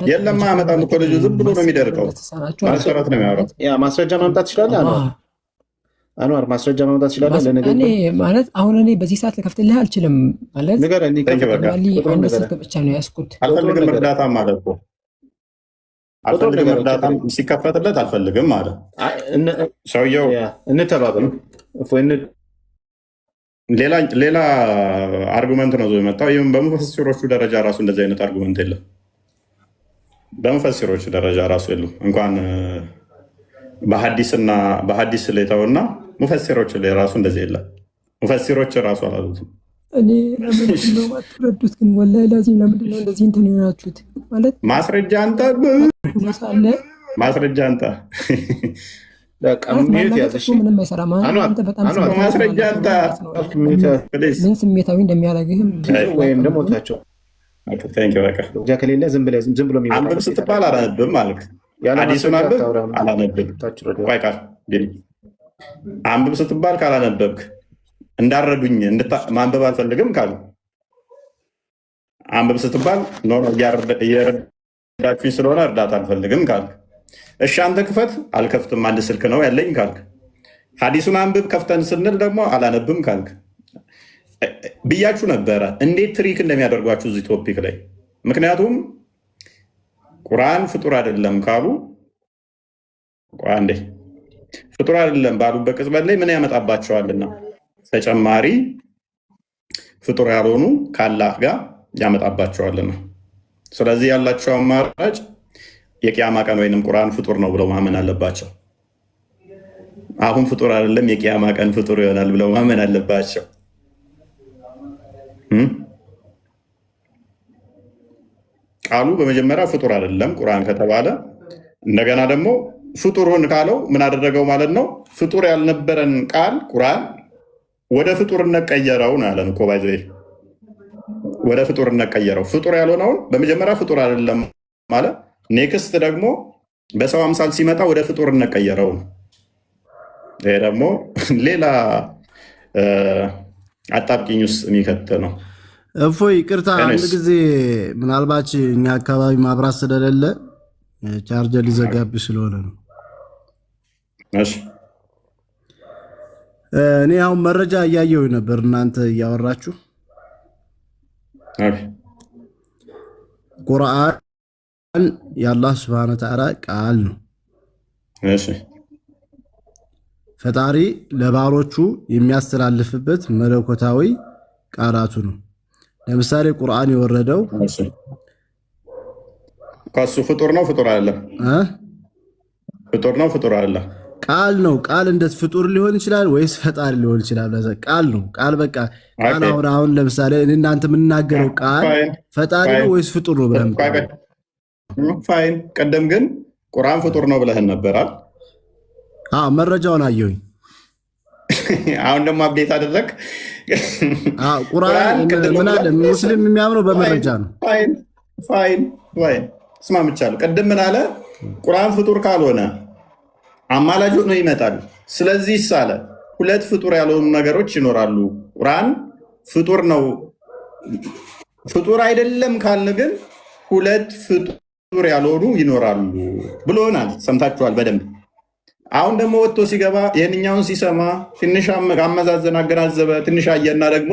የለም። አመጣም እኮ ልጁ ዝም ብሎ ነው የሚደርቀው። መሰረት ነው የሚያወራው። ማስረጃ ማምጣት ትችላለህ አንዋር፣ ማስረጃ ማምጣት ትችላለህ ለነገር ማለት አሁን እኔ በዚህ ሰዓት ልከፍትልህ አልችልም ማለት አንድ ስልክ ብቻ ነው ያዝኩት። አልፈልግም እርዳታ ማለት እኮ አልፈልግም እርዳታም ሲከፈትለት አልፈልግም ማለት ሰውየው። እንተባበሩ። ሌላ አርጉመንት ነው የመጣው። ይህም በሙፈሲሮቹ ደረጃ ራሱ እንደዚህ አይነት አርጉመንት የለም። በሙፈሲሮቹ ደረጃ ራሱ የለም። እንኳን በሐዲስ ላይ ተውና ሙፈሲሮች ላይ ራሱ እንደዚህ የለም። ሙፈሲሮች ራሱ አላሉትም። እኔ ለምንድን ነው የማትረዱት ግን? ወላሂ ላዚም ለምንድን ነው እንደዚህ እንትን የሆናችሁት? ማለት ማስረጃ አንተ ማስረጃ አንተ ምንም አይሰራም። አንተ በጣም ማስረጃ አንተ ምን ስሜታዊ እንደሚያደርግህም ወይም ደግሞ ታቸው ከሌለ ዝም ብሎ አንብብ ስትባል አላነብም ማለት ሐዲሱን አንብብ አላነብም። ቆይ ቃል አንብብ ስትባል ካላነበብክ እንዳረዱኝ ማንበብ አልፈልግም ካሉ አንብብ ስትባል እየረዳችሁኝ ስለሆነ እርዳታ አልፈልግም ካልክ፣ እሺ አንተ ክፈት፣ አልከፍትም አንድ ስልክ ነው ያለኝ ካልክ፣ ሐዲሱን አንብብ ከፍተን ስንል ደግሞ አላነብም ካልክ ብያችሁ ነበረ እንዴት ትሪክ እንደሚያደርጓችሁ እዚህ ቶፒክ ላይ። ምክንያቱም ቁርአን ፍጡር አይደለም ካሉ አንዴ ፍጡር አይደለም ባሉበት ቅጽበት ላይ ምን ያመጣባቸዋልና ተጨማሪ ፍጡር ያልሆኑ ከአላህ ጋር ያመጣባቸዋልና። ስለዚህ ያላቸው አማራጭ የቂያማ ቀን ወይንም ቁርአን ፍጡር ነው ብለው ማመን አለባቸው። አሁን ፍጡር አይደለም የቂያማ ቀን ፍጡር ይሆናል ብለው ማመን አለባቸው። ቃሉ በመጀመሪያ ፍጡር አይደለም ቁርአን ከተባለ እንደገና ደግሞ ፍጡሩን ካለው ምን አደረገው ማለት ነው? ፍጡር ያልነበረን ቃል ቁርአን ወደ ፍጡርነት ቀየረው ነው ያለን እኮ ባይዘ ወደ ፍጡርነት ቀየረው። ፍጡር ያልሆነውን በመጀመሪያ ፍጡር አይደለም ማለት ኔክስት ደግሞ በሰው አምሳል ሲመጣ ወደ ፍጡርነት ቀየረው። ይሄ ደግሞ ሌላ አጣብቂኝ ውስጥ የሚከት ነው። እፎይ ይቅርታ፣ አንድ ጊዜ ምናልባት እኛ አካባቢ ማብራት ስለሌለ ቻርጀር ሊዘጋብ ስለሆነ ነው። እሺ እኔ አሁን መረጃ እያየሁ ነበር እናንተ እያወራችሁ። ቁርአን የአላህ ስብሐነ ወተዓላ ቃል ነው። እሺ ፈጣሪ ለባሮቹ የሚያስተላልፍበት መለኮታዊ ቃላቱ ነው። ለምሳሌ ቁርአን የወረደው ከሱ ፍጡር ነው ፍጡር አይደለም? ፍጡር ነው ፍጡር አይደለም? ቃል ነው። ቃል እንዴት ፍጡር ሊሆን ይችላል ወይስ ፈጣሪ ሊሆን ይችላል? ቃል ነው። ቃል በቃ ቃል። አሁን ለምሳሌ እናንተ የምናገረው ቃል ፈጣሪ ነው ወይስ ፍጡር ነው ብለን ፋይን። ቀደም ግን ቁርአን ፍጡር ነው ብለህን ነበራል። መረጃውን አየሁኝ። አሁን ደግሞ አብዴት አደረግ። ቁርአን ምን አለ? ሙስሊም የሚያምነው በመረጃ ነው። ፋይን እስማምቻለሁ። ቅድም ምን አለ? ቁርአን ፍጡር ካልሆነ አማላጅ ሆኖ ይመጣል። ስለዚህ ሳለ ሁለት ፍጡር ያልሆኑ ነገሮች ይኖራሉ። ቁርአን ፍጡር ነው ፍጡር አይደለም ካልን ግን ሁለት ፍጡር ያልሆኑ ይኖራሉ ብሎናል። ሰምታችኋል በደንብ። አሁን ደግሞ ወጥቶ ሲገባ ይህንኛውን ሲሰማ ትንሽ አመዛዘን አገናዘበ፣ ትንሽ አየና ደግሞ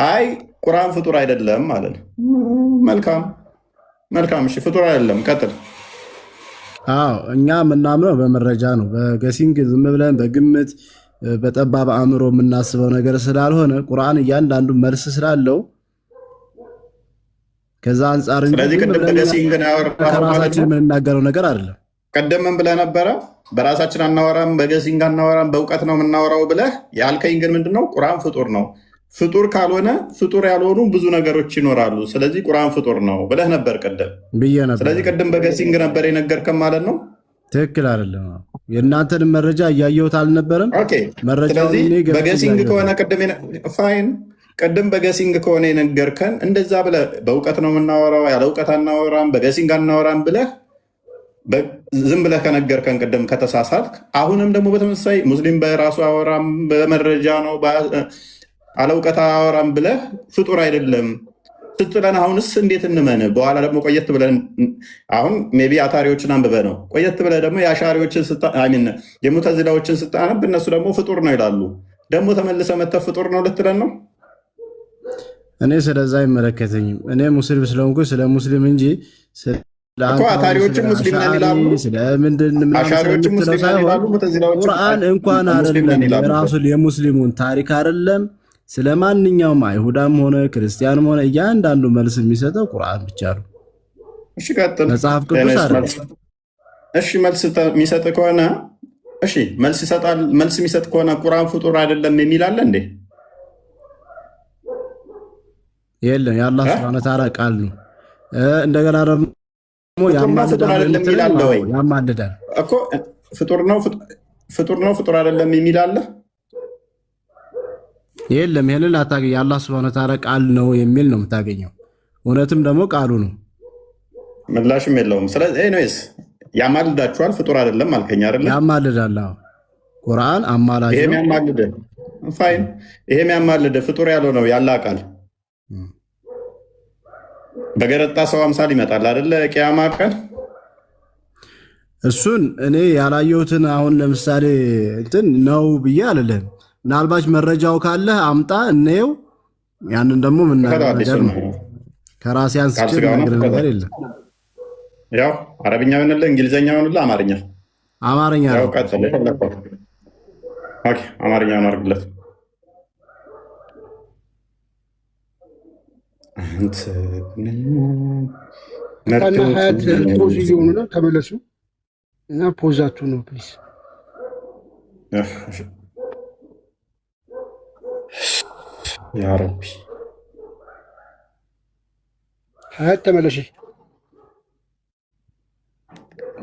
አይ ቁርአን ፍጡር አይደለም ማለት ነው። መልካም እሺ፣ ፍጡር አይደለም ቀጥል። እኛ የምናምነው በመረጃ ነው። በገሲንግ ዝም ብለን በግምት በጠባብ አእምሮ የምናስበው ነገር ስላልሆነ ቁርአን እያንዳንዱ መልስ ስላለው ከዛ አንጻር ስለዚህ ቅድም በገሲንግ ከራሳችን የምንናገረው ነገር አይደለም። ቀደም ምን ብለህ ነበረ? በራሳችን አናወራም፣ በገሲንግ አናወራም፣ በእውቀት ነው የምናወራው ብለህ ያልከኝ ግን ምንድነው? ቁርአን ፍጡር ነው። ፍጡር ካልሆነ ፍጡር ያልሆኑ ብዙ ነገሮች ይኖራሉ። ስለዚህ ቁርአን ፍጡር ነው ብለህ ነበር ቀደም ብዬ ነበር። ስለዚህ ቅድም በገሲንግ ነበር የነገርከን ማለት ነው። ትክክል አይደለም። የእናንተን መረጃ እያየሁት አልነበረም። ስለዚህ በገሲንግ ከሆነ ቅድም በገሲንግ ከሆነ የነገርከን እንደዛ ብለህ በእውቀት ነው የምናወራው፣ ያለ እውቀት አናወራም፣ በገሲንግ አናወራም ብለህ ዝም ብለህ ከነገርከን ቅድም ከተሳሳትክ፣ አሁንም ደግሞ በተመሳሳይ ሙስሊም በራሱ አወራም በመረጃ ነው አለ እውቀት አወራም ብለህ ፍጡር አይደለም ስትለን፣ አሁንስ እንዴት እንመን? በኋላ ደግሞ ቆየት ብለን አሁን ሜይ ቢ አታሪዎችን አንብበ ነው ቆየት ብለህ ደግሞ የአሻሪዎችን የሙተዚላዎችን ስታነብ እነሱ ደግሞ ፍጡር ነው ይላሉ። ደግሞ ተመልሰህ መተህ ፍጡር ነው ልትለን ነው? እኔ ስለዛ አይመለከተኝም። እኔ ሙስሊም ስለሆንኩ ስለ ሙስሊም እንጂ አታሪዎችን ሙስሊም ነን ይላሉ፣ አሻሪዎችን ሙስሊም ነን ይላሉ። ቁርአን እንኳን አይደለም የራሱን የሙስሊሙን ታሪክ አይደለም ስለ ማንኛውም አይሁዳም ሆነ ክርስቲያንም ሆነ እያንዳንዱ መልስ የሚሰጠው ቁርአን ብቻ ነው። እሺ ቀጥል። መጽሐፍ ቅዱስ አይደለም። እሺ መልስ የሚሰጥ ከሆነ እሺ መልስ ይሰጣል። መልስ የሚሰጥ ከሆነ ቁርአን ፍጡር አይደለም የሚል አለ እንዴ? የለም። የአላህ ሱብሓነሁ ወተዓላ ቃል ነው። እንደገና ደግሞ ያማልዳል እኮ ፍጡር ነው ፍጡር አይደለም የሚል አለ? የለም። ይሄንን አታገኝ። የአላህ ሱብሓነሁ ወተዓላ ቃል ነው የሚል ነው የምታገኘው። እውነትም ደግሞ ቃሉ ነው፣ ምላሽም የለውም። ስለዚህ ኤኒዌይስ ያማልዳችኋል፣ ፍጡር አይደለም አልከኝ አይደለም? ያማልዳል። ቁርአን አማላጅ ይሄ ነው። የሚያማልድ ፋይን፣ ይሄ የሚያማልድ ፍጡር ያለው ነው ያለ ቃል በገረጣ ሰው አምሳል ይመጣል አይደለ? ቂያማ ቀን እሱን እኔ ያላየሁትን አሁን ለምሳሌ እንትን ነው ብዬ አልልህም። ምናልባት መረጃው ካለህ አምጣ እንየው። ያንን ደግሞ ምናገር ነገር ነው። ከራሴ አንስቼ ነገር የለም። ያው አረብኛ ሆነልህ፣ እንግሊዘኛ ሆነልህ፣ አማርኛ ነው። ቀጥል። ኦኬ አማርኛ ነው አድርግለት። እና ሀያት ፖዝ እየሆኑ ነው። ተመለሱ እና ፖዛቱ ነው ፕሊዝ። ያ ረቢ ሀያት ተመለሽ።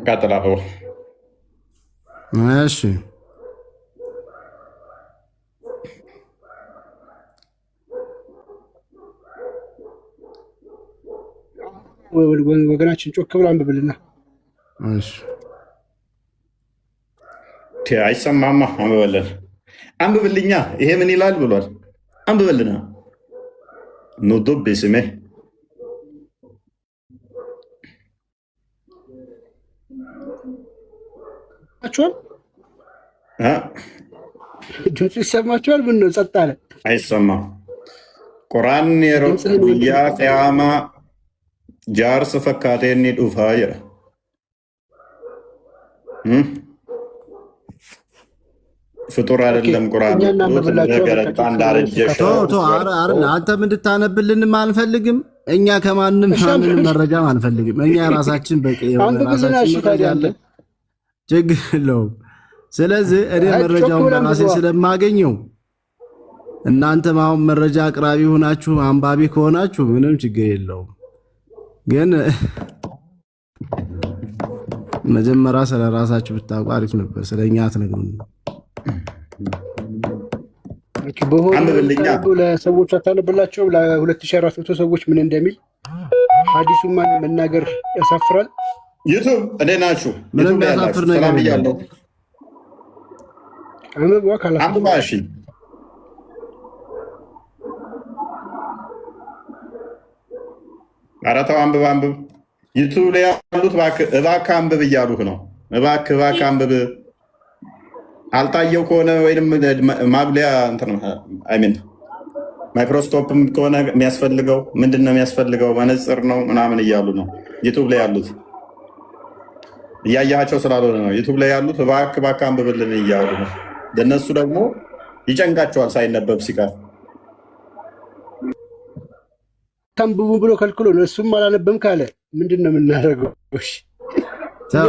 ቀጥል አበባ። እሺ ወገናችን ጮክ ብሎ አንብብልና። እሺ አይሰማማ። አንብብልኛ። ይሄ ምን ይላል ብሏል። አንብብልና ኑዱብ ስሜ ድምፁ ይሰማችኋል? ምን ነው ጸጥ አለ? አይሰማም። ቁርአን ጉያ ቅያማ ጃርስ ፈካቴኒ ዱፋ ጀራ ፍጡር አይደለም። ቁርአን አንተም እንድታነብልንም አንፈልግም። እኛ ከማንም መረጃም አንፈልግም። እኛ ራሳችን በቂ ራሳችን ችግር የለውም። ስለዚህ እኔ መረጃውን በራሴ ስለማገኘው እናንተም አሁን መረጃ አቅራቢ ሆናችሁ አንባቢ ከሆናችሁ ምንም ችግር የለውም። ግን መጀመሪያ ስለ ራሳችሁ ብታውቁ አሪፍ ነበር። ስለኛ አትነግሩን። ለሰዎች አታነብላቸው። ለ2400 ሰዎች ምን እንደሚል ሐዲሱን መናገር ያሳፍራል። ዩቱብ እንዴት ናችሁ? ምንም ያሳፍር ነገር ያለው አንብባ። እሺ ኧረ ተው አንብብ። ዩቱብ ላይ ያሉት እባክህ አንብብ እያሉህ ነው። እባክህ አንብብ። አልታየው ከሆነ ወይም ማጉሊያ ማይክሮስኮፕም ከሆነ የሚያስፈልገው ምንድን ነው የሚያስፈልገው? መነጽር ነው ምናምን እያሉ ነው ዩቱብ ላይ ያሉት። እያያቸው ስላልሆነ ነው ዩቱብ ላይ ያሉት። እባክህ አንብብልን እያሉ ነው። ለእነሱ ደግሞ ይጨንቃቸዋል ሳይነበብ ሲቀር። ታንብቡ ብሎ ከልክሎ እሱም አላነበብም ካለ ምንድን ነው የምናደርገው?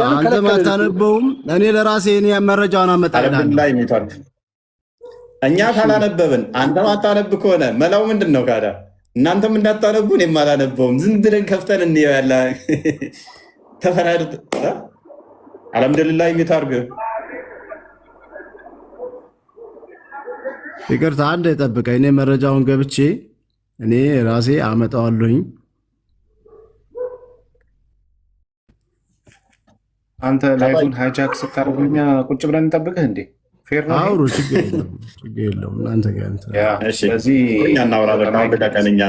አንተም አታነበውም። እኔ ለራሴ መረጃውን አመጣልሃለሁ። እኛ ካላነበብን አንተም አታነብ ከሆነ መላው ምንድን ነው ካዳ? እናንተም እንዳታነቡ እኔም አላነበውም። ዝም ብለን ከፍተን እንየው። ያለ ተፈራድ አልሐምዱሊላህ የሚታርግ ይቅርታ፣ አንድ የጠብቀኝ። እኔ መረጃውን ገብቼ እኔ ራሴ አመጣዋለሁኝ። አንተ ላይቭን ሃይጃክ ስታደርጉኛ ቁጭ ብለን እንጠብቅህ እንዴ? ፌር ነው። አውሩ፣ ችግር የለውም። እናንተ ጋር ስለዚህ እኛ እናውራ። በቃ ቀንኛ